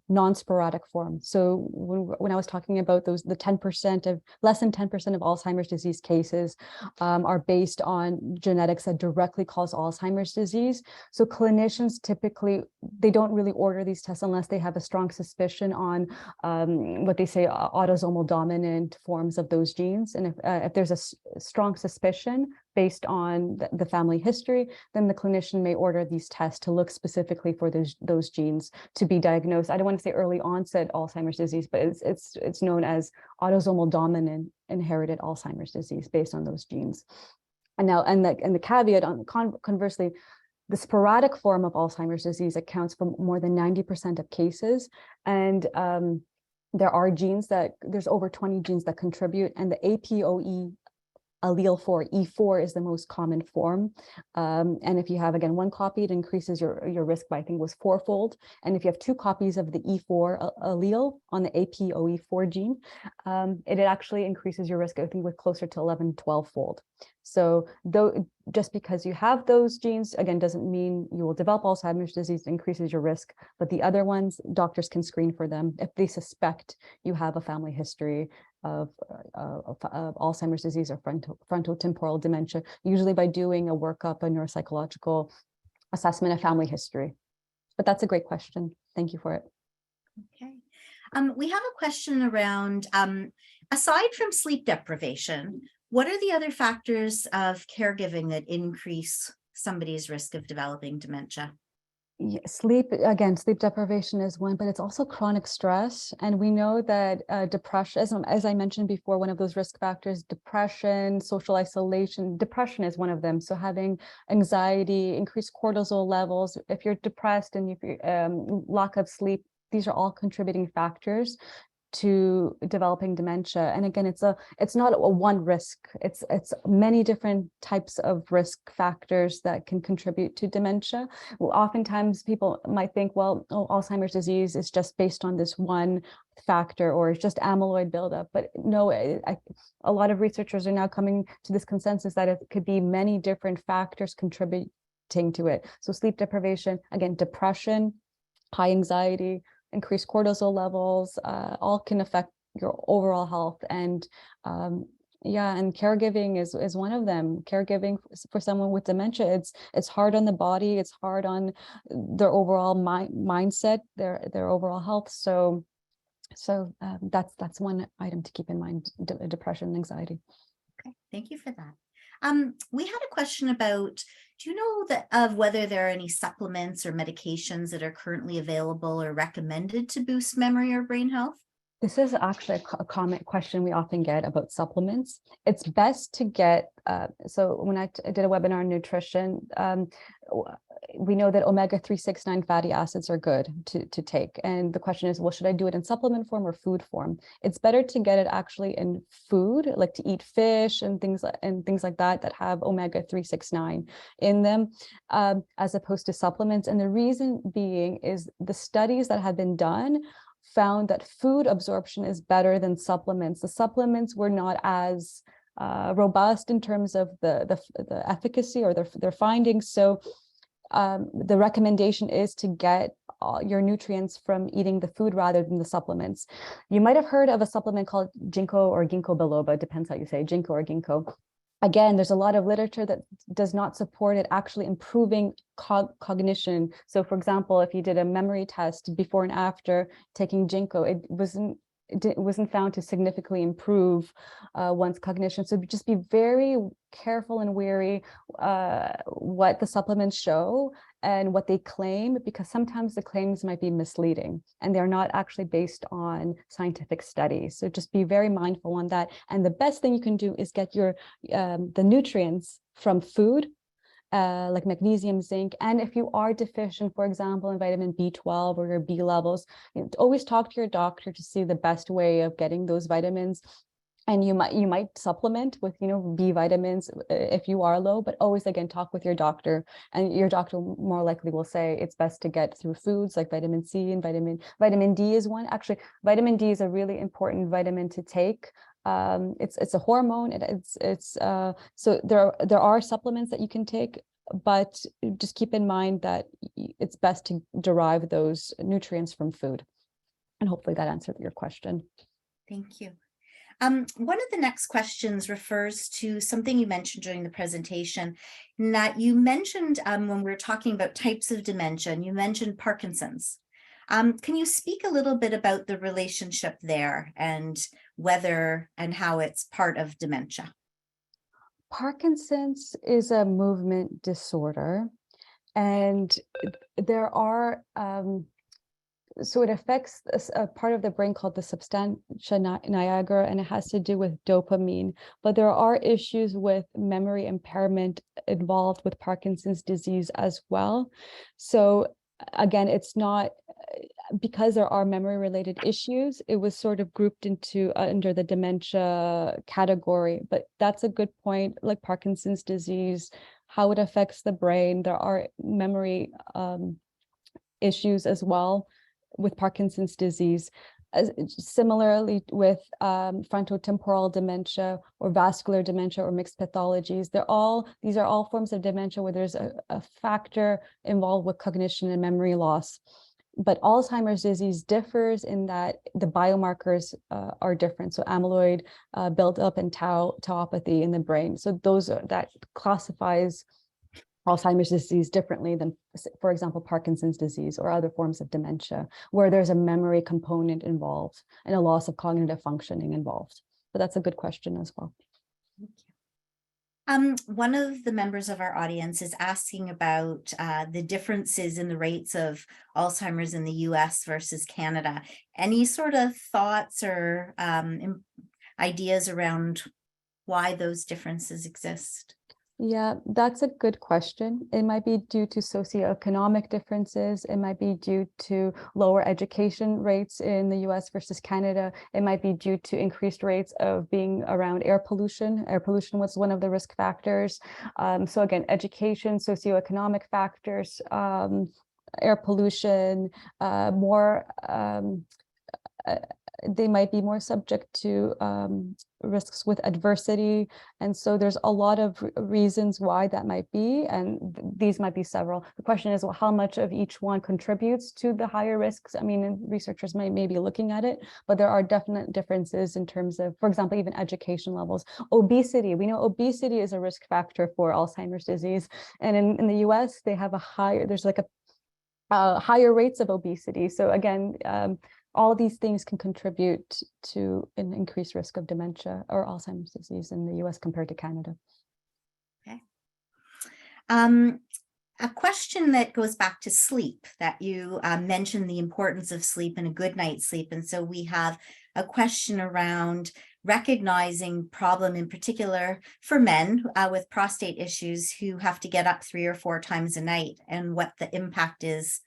non-sporadic form. So when I was talking about those, the 10% of less than 10% of Alzheimer's disease cases are based on genetics that directly cause Alzheimer's disease. So clinicians typically, they don't really order these tests unless they have a strong suspicion on what they say autosomal dominant forms of those genes. And if there's a strong suspicion based on the family history, then the clinician may order these tests to look specifically for those genes to be diagnosed. I don't want to say early onset Alzheimer's disease, but it's known as autosomal dominant inherited Alzheimer's disease based on those genes. And now, and the caveat on conversely, the sporadic form of Alzheimer's disease accounts for more than 90% of cases. And there are genes there's over 20 genes that contribute, and the APOE allele for E4 is the most common form. And if you have, again, one copy, it increases your risk by, I think, was 4-fold. And if you have 2 copies of the E4 allele on the APOE4 gene, it actually increases your risk, I think, with closer to 11-12-fold. So though, just because you have those genes, again, doesn't mean you will develop Alzheimer's disease. It increases your risk. But the other ones, doctors can screen for them if they suspect you have a family history of Alzheimer's disease or frontotemporal dementia, usually by doing a workup, a neuropsychological assessment of family history. But that's a great question. Thank you for it.
Okay. We have a question around, aside from sleep deprivation, what are the other factors of caregiving that increase somebody's risk of developing dementia?
Sleep, again, sleep deprivation is one, but it's also chronic stress. And we know that depression, as I mentioned before, one of those risk factors, depression, social isolation, depression is one of them. So having anxiety, increased cortisol levels, if you're depressed and if you lack of sleep, these are all contributing factors to developing dementia. And again, it's not a one risk, it's many different types of risk factors that can contribute to dementia. Well, oftentimes people might think, well, Alzheimer's disease is just based on this one factor, or it's just amyloid buildup. But no, a lot of researchers are now coming to this consensus that it could be many different factors contributing to it. So sleep deprivation, again, depression, high anxiety, increased cortisol levels, all can affect your overall health. And yeah, and caregiving is one of them. Caregiving for someone with dementia, it's hard on the body, it's hard on their overall mindset, their overall health. So that's one item to keep in mind: depression and anxiety.
Okay, thank you for that. We had a question about, do you know of whether there are any supplements or medications that are currently available or recommended to boost memory or brain health?
This is actually a common question we often get about supplements. It's best to get, so when I did a webinar on nutrition, we know that omega-369 fatty acids are good to take. And the question is, well, should I do it in supplement form or food form? It's better to get it actually in food, like to eat fish and things like that have omega-369 in them, as opposed to supplements. And the reason being is the studies that have been done found that food absorption is better than supplements. The supplements were not as robust in terms of the efficacy or their findings. So the recommendation is to get your nutrients from eating the food rather than the supplements. You might have heard of a supplement called ginkgo or ginkgo biloba, depends how you say, ginkgo or ginkgo. Again, there's a lot of literature that does not support it actually improving cognition. So for example, if you did a memory test before and after taking ginkgo, it wasn't found to significantly improve one's cognition. So just be very careful and wary what the supplements show and what they claim, because sometimes the claims might be misleading and they're not actually based on scientific studies. So just be very mindful on that. And the best thing you can do is get your the nutrients from food, like magnesium, zinc. And if you are deficient, for example, in vitamin B12 or your B levels, always talk to your doctor to see the best way of getting those vitamins. And you might supplement with, B vitamins if you are low, but always, again, talk with your doctor, and your doctor more likely will say it's best to get through foods like vitamin C and vitamin D is one. Actually, vitamin D is a really important vitamin to take. It's a hormone. So there are supplements that you can take, but just keep in mind that it's best to derive those nutrients from food. And hopefully that answered your question.
Thank you. One of the next questions refers to something you mentioned during the presentation, in that you mentioned when we were talking about types of dementia, and you mentioned Parkinson's. Can you speak a little bit about the relationship there and whether and how it's part of dementia?
Parkinson's is a movement disorder, and there are so it affects a part of the brain called the substantia nigra, and it has to do with dopamine. But there are issues with memory impairment involved with Parkinson's disease as well. So again, it's not, because there are memory related issues, it was sort of grouped into under the dementia category. But that's a good point, like Parkinson's disease, how it affects the brain. There are memory issues as well with Parkinson's disease. Similarly with frontotemporal dementia or vascular dementia or mixed pathologies, these are all forms of dementia where there's a factor involved with cognition and memory loss. But Alzheimer's disease differs in that the biomarkers are different. So amyloid buildup and tauopathy in the brain. So that classifies Alzheimer's disease differently than, for example, Parkinson's disease or other forms of dementia, where there's a memory component involved and a loss of cognitive functioning involved. But that's a good question as well.
Thank you. One of the members of our audience is asking about the differences in the rates of Alzheimer's in the US versus Canada. Any sort of thoughts or ideas around why those differences exist?
Yeah, that's a good question. It might be due to socioeconomic differences. It might be due to lower education rates in the US versus Canada. It might be due to increased rates of being around air pollution. Air pollution was one of the risk factors. So again, education, socioeconomic factors, air pollution, more they might be more subject to risks with adversity. And so there's a lot of reasons why that might be, and these might be several. The question is, well, how much of each one contributes to the higher risks? I mean, researchers may be looking at it, but there are definite differences in terms of, for example, even education levels. Obesity, we know obesity is a risk factor for Alzheimer's disease. And in the US, they have there's like a higher rates of obesity. So again, all these things can contribute to an increased risk of dementia or Alzheimer's disease in the US compared to Canada.
Okay. A question that goes back to sleep, that you mentioned the importance of sleep and a good night's sleep. And so we have a question around recognizing problem in particular for men with prostate issues who have to get up 3 or 4 times a night, and what the impact is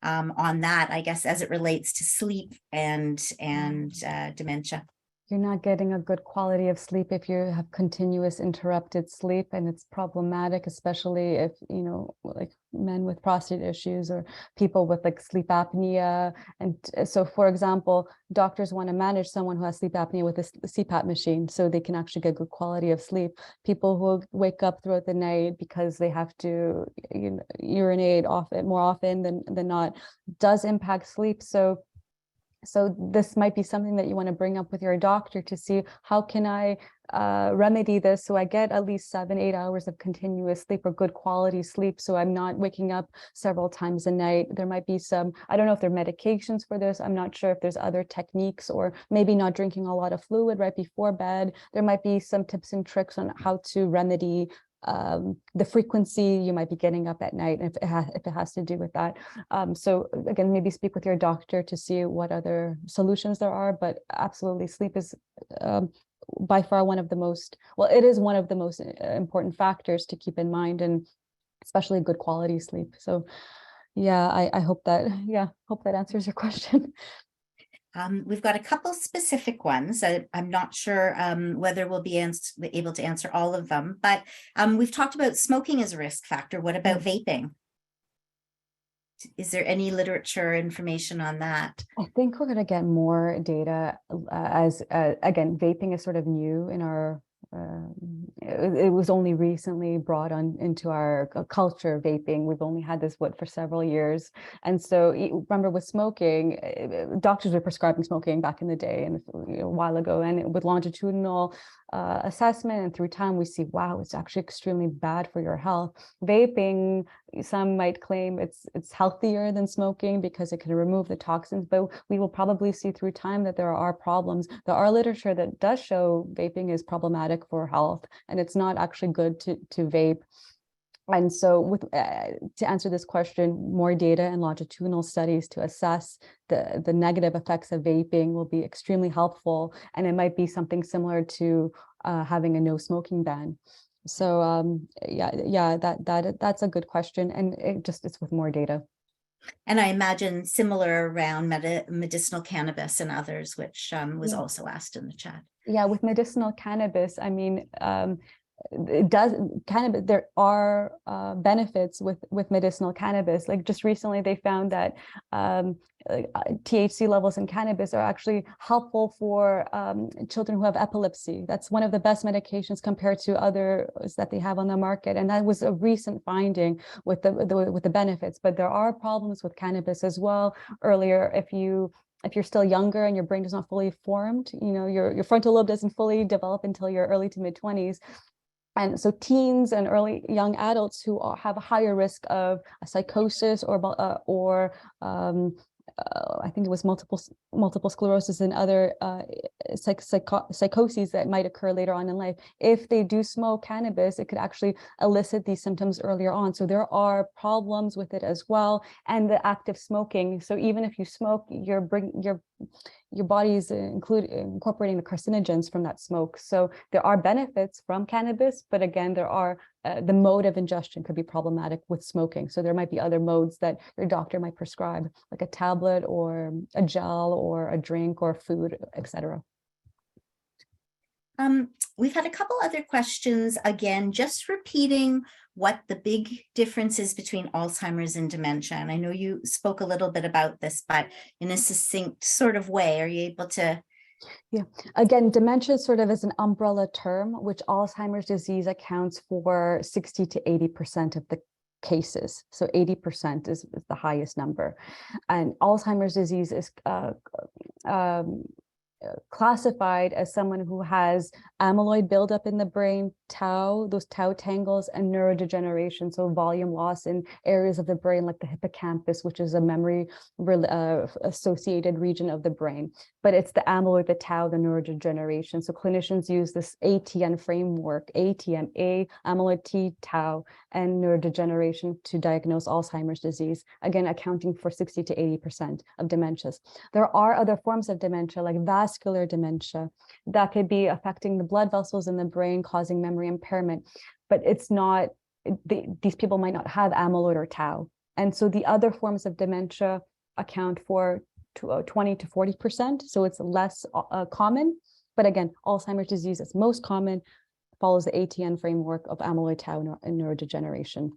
on that, I guess, as it relates to sleep and dementia.
You're not getting a good quality of sleep if you have continuous interrupted sleep, and it's problematic, especially if, you know, like men with prostate issues or people with like sleep apnea. And so, for example, doctors want to manage someone who has sleep apnea with a CPAP machine so they can actually get good quality of sleep. People who wake up throughout the night because they have to, you know, urinate more often than not does impact sleep. So this might be something that you want to bring up with your doctor to see, how can I remedy this so I get at least 7-8 hours of continuous sleep or good quality sleep, so I'm not waking up several times a night. There might be some, I don't know if there are medications for this. I'm not sure if there's other techniques, or maybe not drinking a lot of fluid right before bed. There might be some tips and tricks on how to remedy the frequency you might be getting up at night, if it has to do with that. So again, maybe speak with your doctor to see what other solutions there are, but absolutely sleep is by far one of the most, well, it is one of the most important factors to keep in mind, and especially good quality sleep. So yeah, I hope that answers your question.
We've got a couple specific ones. I'm not sure whether we'll be able to answer all of them, but we've talked about smoking as a risk factor. What about vaping? Is there any literature information on that?
I think we're going to get more data as again, vaping is sort of new in our it was only recently brought on into our culture, vaping. We've only had this for several years. And so remember with smoking, doctors were prescribing smoking back in the day and a while ago, and with longitudinal assessment and through time, we see, wow, it's actually extremely bad for your health. Vaping, some might claim it's healthier than smoking because it can remove the toxins, but we will probably see through time that there are problems. There are literature that does show vaping is problematic for health, and it's not actually good to vape. And so to answer this question, more data and longitudinal studies to assess the negative effects of vaping will be extremely helpful. And it might be something similar to having a no smoking ban. So that's a good question. And it's with more data.
And I imagine similar around medicinal cannabis and others, which was also asked in the chat. Yeah,
with medicinal cannabis, I mean, there are benefits with medicinal cannabis. Like just recently they found that THC levels in cannabis are actually helpful for children who have epilepsy. That's one of the best medications compared to others that they have on the market, and that was a recent finding with the benefits. But there are problems with cannabis as well. Earlier, if you're still younger and your brain is not fully formed, you know, your frontal lobe doesn't fully develop until your early to mid 20s. And so teens and young adults who have a higher risk of a psychosis or I think it was multiple sclerosis and other psychoses that might occur later on in life. If they do smoke cannabis, it could actually elicit these symptoms earlier on. So there are problems with it as well, and the active smoking. So even if you smoke, your body is incorporating the carcinogens from that smoke. So there are benefits from cannabis, but again, there are the mode of ingestion could be problematic with smoking. So there might be other modes that your doctor might prescribe, like a tablet or a gel or a drink or food, etc.
We've had a couple other questions, again, just repeating what the big difference is between Alzheimer's and dementia. And I know you spoke a little bit about this, but in a succinct sort of way, are you able to?
Yeah, again, dementia sort of is an umbrella term, which Alzheimer's disease accounts for 60 to 80% of the cases. So 80% is the highest number. And Alzheimer's disease is classified as someone who has amyloid buildup in the brain, tau, those tau tangles, and neurodegeneration, so volume loss in areas of the brain like the hippocampus, which is a memory associated region of the brain. But it's the amyloid, the tau, the neurodegeneration. So clinicians use this ATN framework, ATM, A, amyloid, T, tau, and neurodegeneration to diagnose Alzheimer's disease, again, accounting for 60 to 80% of dementias. There are other forms of dementia, like vascular dementia, that could be affecting the blood vessels in the brain, causing memory impairment, but it's not, these people might not have amyloid or tau. And so the other forms of dementia account for 20 to 40%, so it's less common. But again, Alzheimer's disease is most common, follows the ATN framework of amyloid, tau, and neurodegeneration.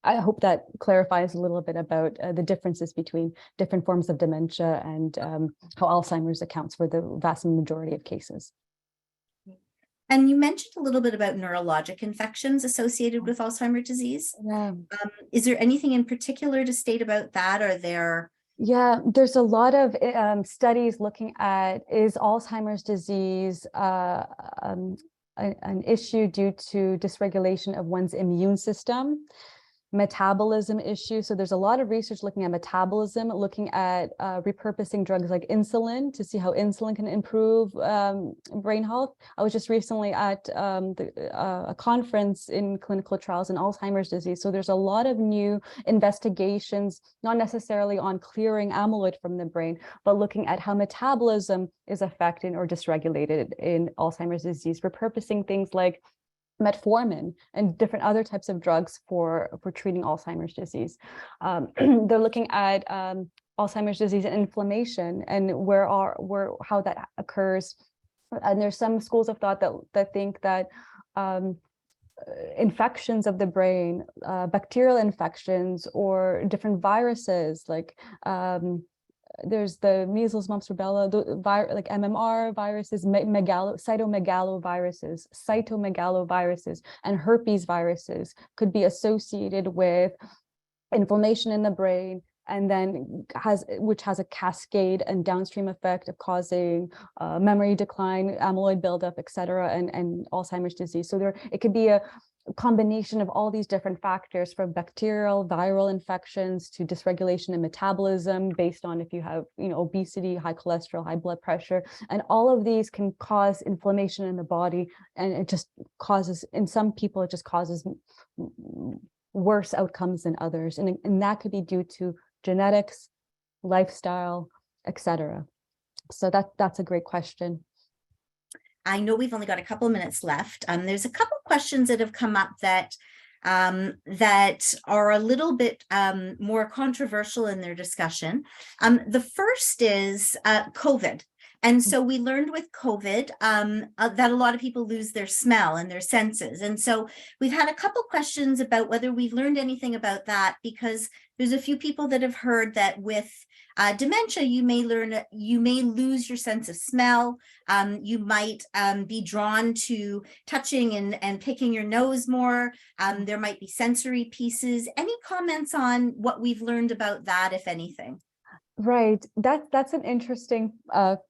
I hope that clarifies a little bit about the differences between different forms of dementia and how Alzheimer's accounts for the vast majority of cases.
And you mentioned a little bit about neurologic infections associated with Alzheimer's disease.
Yeah.
Is there anything in particular to state about that? Or
Yeah, there's a lot of studies looking at, is Alzheimer's disease an issue due to dysregulation of one's immune system, metabolism issue. So there's a lot of research looking at metabolism, looking at repurposing drugs like insulin to see how insulin can improve brain health. I was just recently at a conference in clinical trials in Alzheimer's disease. So there's a lot of new investigations, not necessarily on clearing amyloid from the brain, but looking at how metabolism is affected or dysregulated in Alzheimer's disease, repurposing things like metformin and different other types of drugs for treating Alzheimer's disease. They're looking at Alzheimer's disease and inflammation and how that occurs. And there's some schools of thought that think that infections of the brain, bacterial infections or different viruses like there's the measles, mumps, rubella, like MMR viruses, cytomegaloviruses, and herpes viruses could be associated with inflammation in the brain, and then which has a cascade and downstream effect of causing memory decline, amyloid buildup, etc., and Alzheimer's disease. So it could be a combination of all these different factors, from bacterial, viral infections to dysregulation in metabolism based on if you have, obesity, high cholesterol, high blood pressure, and all of these can cause inflammation in the body, and it just causes, in some people, it just causes worse outcomes than others, and that could be due to genetics, lifestyle, etc. So that's a great question.
I know we've only got a couple of minutes left. There's a couple of questions that have come up that are a little bit more controversial in their discussion. The first is COVID. And so we learned with COVID that a lot of people lose their smell and their senses. And so we've had a couple questions about whether we've learned anything about that, because there's a few people that have heard that with dementia, you may lose your sense of smell. You might be drawn to touching and picking your nose more. There might be sensory pieces. Any comments on what we've learned about that, if anything?
Right. That's an interesting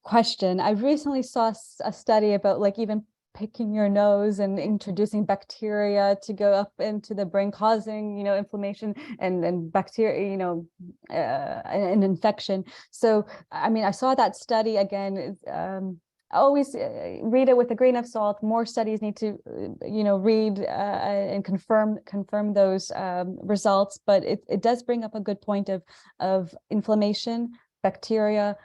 question. I recently saw a study about even picking your nose and introducing bacteria to go up into the brain, causing, inflammation and bacteria, an infection. So, I mean, I saw that study again. Always read it with a grain of salt. More studies need to, read and confirm those results. But it does bring up a good point of inflammation, bacteria,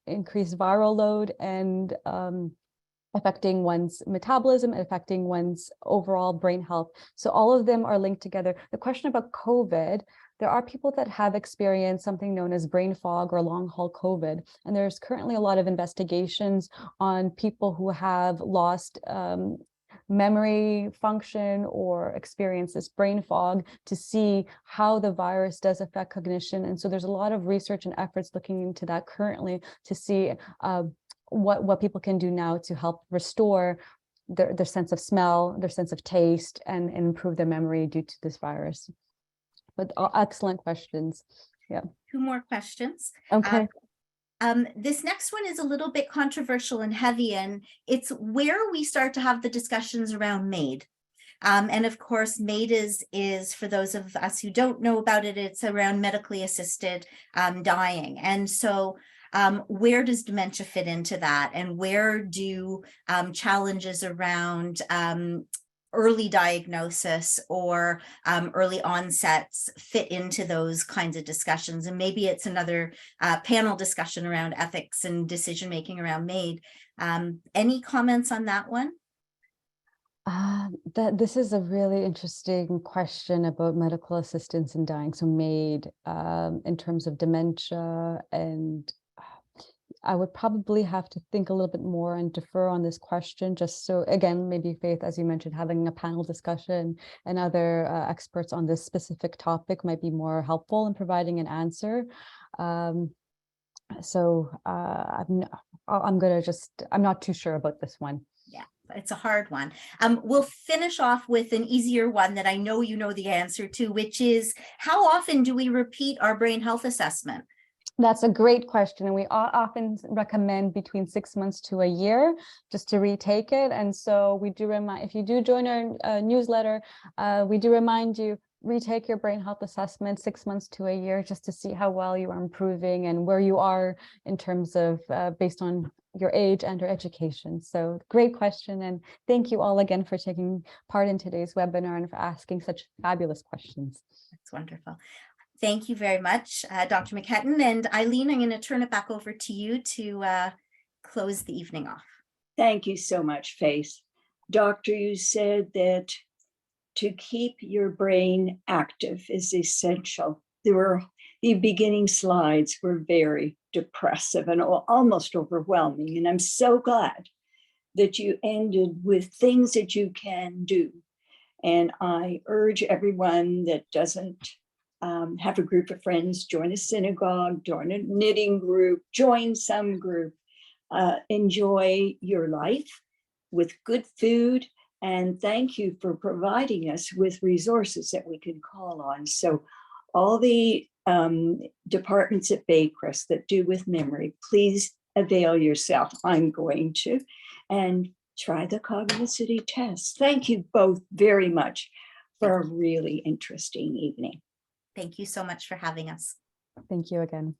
increased viral load, and affecting one's metabolism, affecting one's overall brain health. So all of them are linked together. The question about COVID, there are people that have experienced something known as brain fog or long haul COVID. And there's currently a lot of investigations on people who have lost memory function or experience this brain fog to see how the virus does affect cognition. And so there's a lot of research and efforts looking into that currently to see what people can do now to help restore their sense of smell, their sense of taste, and improve their memory due to this virus. But excellent questions. Yeah.
2 more questions.
Okay.
This next one is a little bit controversial and heavy, and it's where we start to have the discussions around MAID. And of course, MAID is for those of us who don't know about it, it's around medically assisted dying. And so where does dementia fit into that? And where do challenges around early diagnosis or early onsets fit into those kinds of discussions? And maybe it's another panel discussion around ethics and decision-making around MAID. Any comments on that one?
This is a really interesting question about medical assistance in dying. So MAID in terms of dementia, and I would probably have to think a little bit more and defer on this question, just so, again, maybe Faith, as you mentioned, having a panel discussion and other experts on this specific topic might be more helpful in providing an answer. I'm not too sure about this one.
Yeah, it's a hard one. We'll finish off with an easier one that I know you know the answer to, which is how often do we repeat our brain health assessment?
That's a great question. And we often recommend between 6 months to a year just to retake it. And so we do remind, if you do join our newsletter, we do remind you, retake your brain health assessment 6 months to a year just to see how well you are improving and where you are in terms of based on your age and your education. So great question. And thank you all again for taking part in today's webinar and for asking such fabulous questions.
That's wonderful. Thank you very much, Dr. McKetton. And Eileen, I'm going to turn it back over to you to close the evening off.
Thank you so much, Faith. Doctor, you said that to keep your brain active is essential. The beginning slides were very depressive and almost overwhelming. And I'm so glad that you ended with things that you can do. And I urge everyone that doesn't have a group of friends, join a synagogue, join a knitting group, join some group, enjoy your life with good food, and thank you for providing us with resources that we can call on. So all the departments at Baycrest that do with memory, please avail yourself. I'm going to, and try the Cogniciti test. Thank you both very much for a really interesting evening.
Thank you so much for having us.
Thank you again.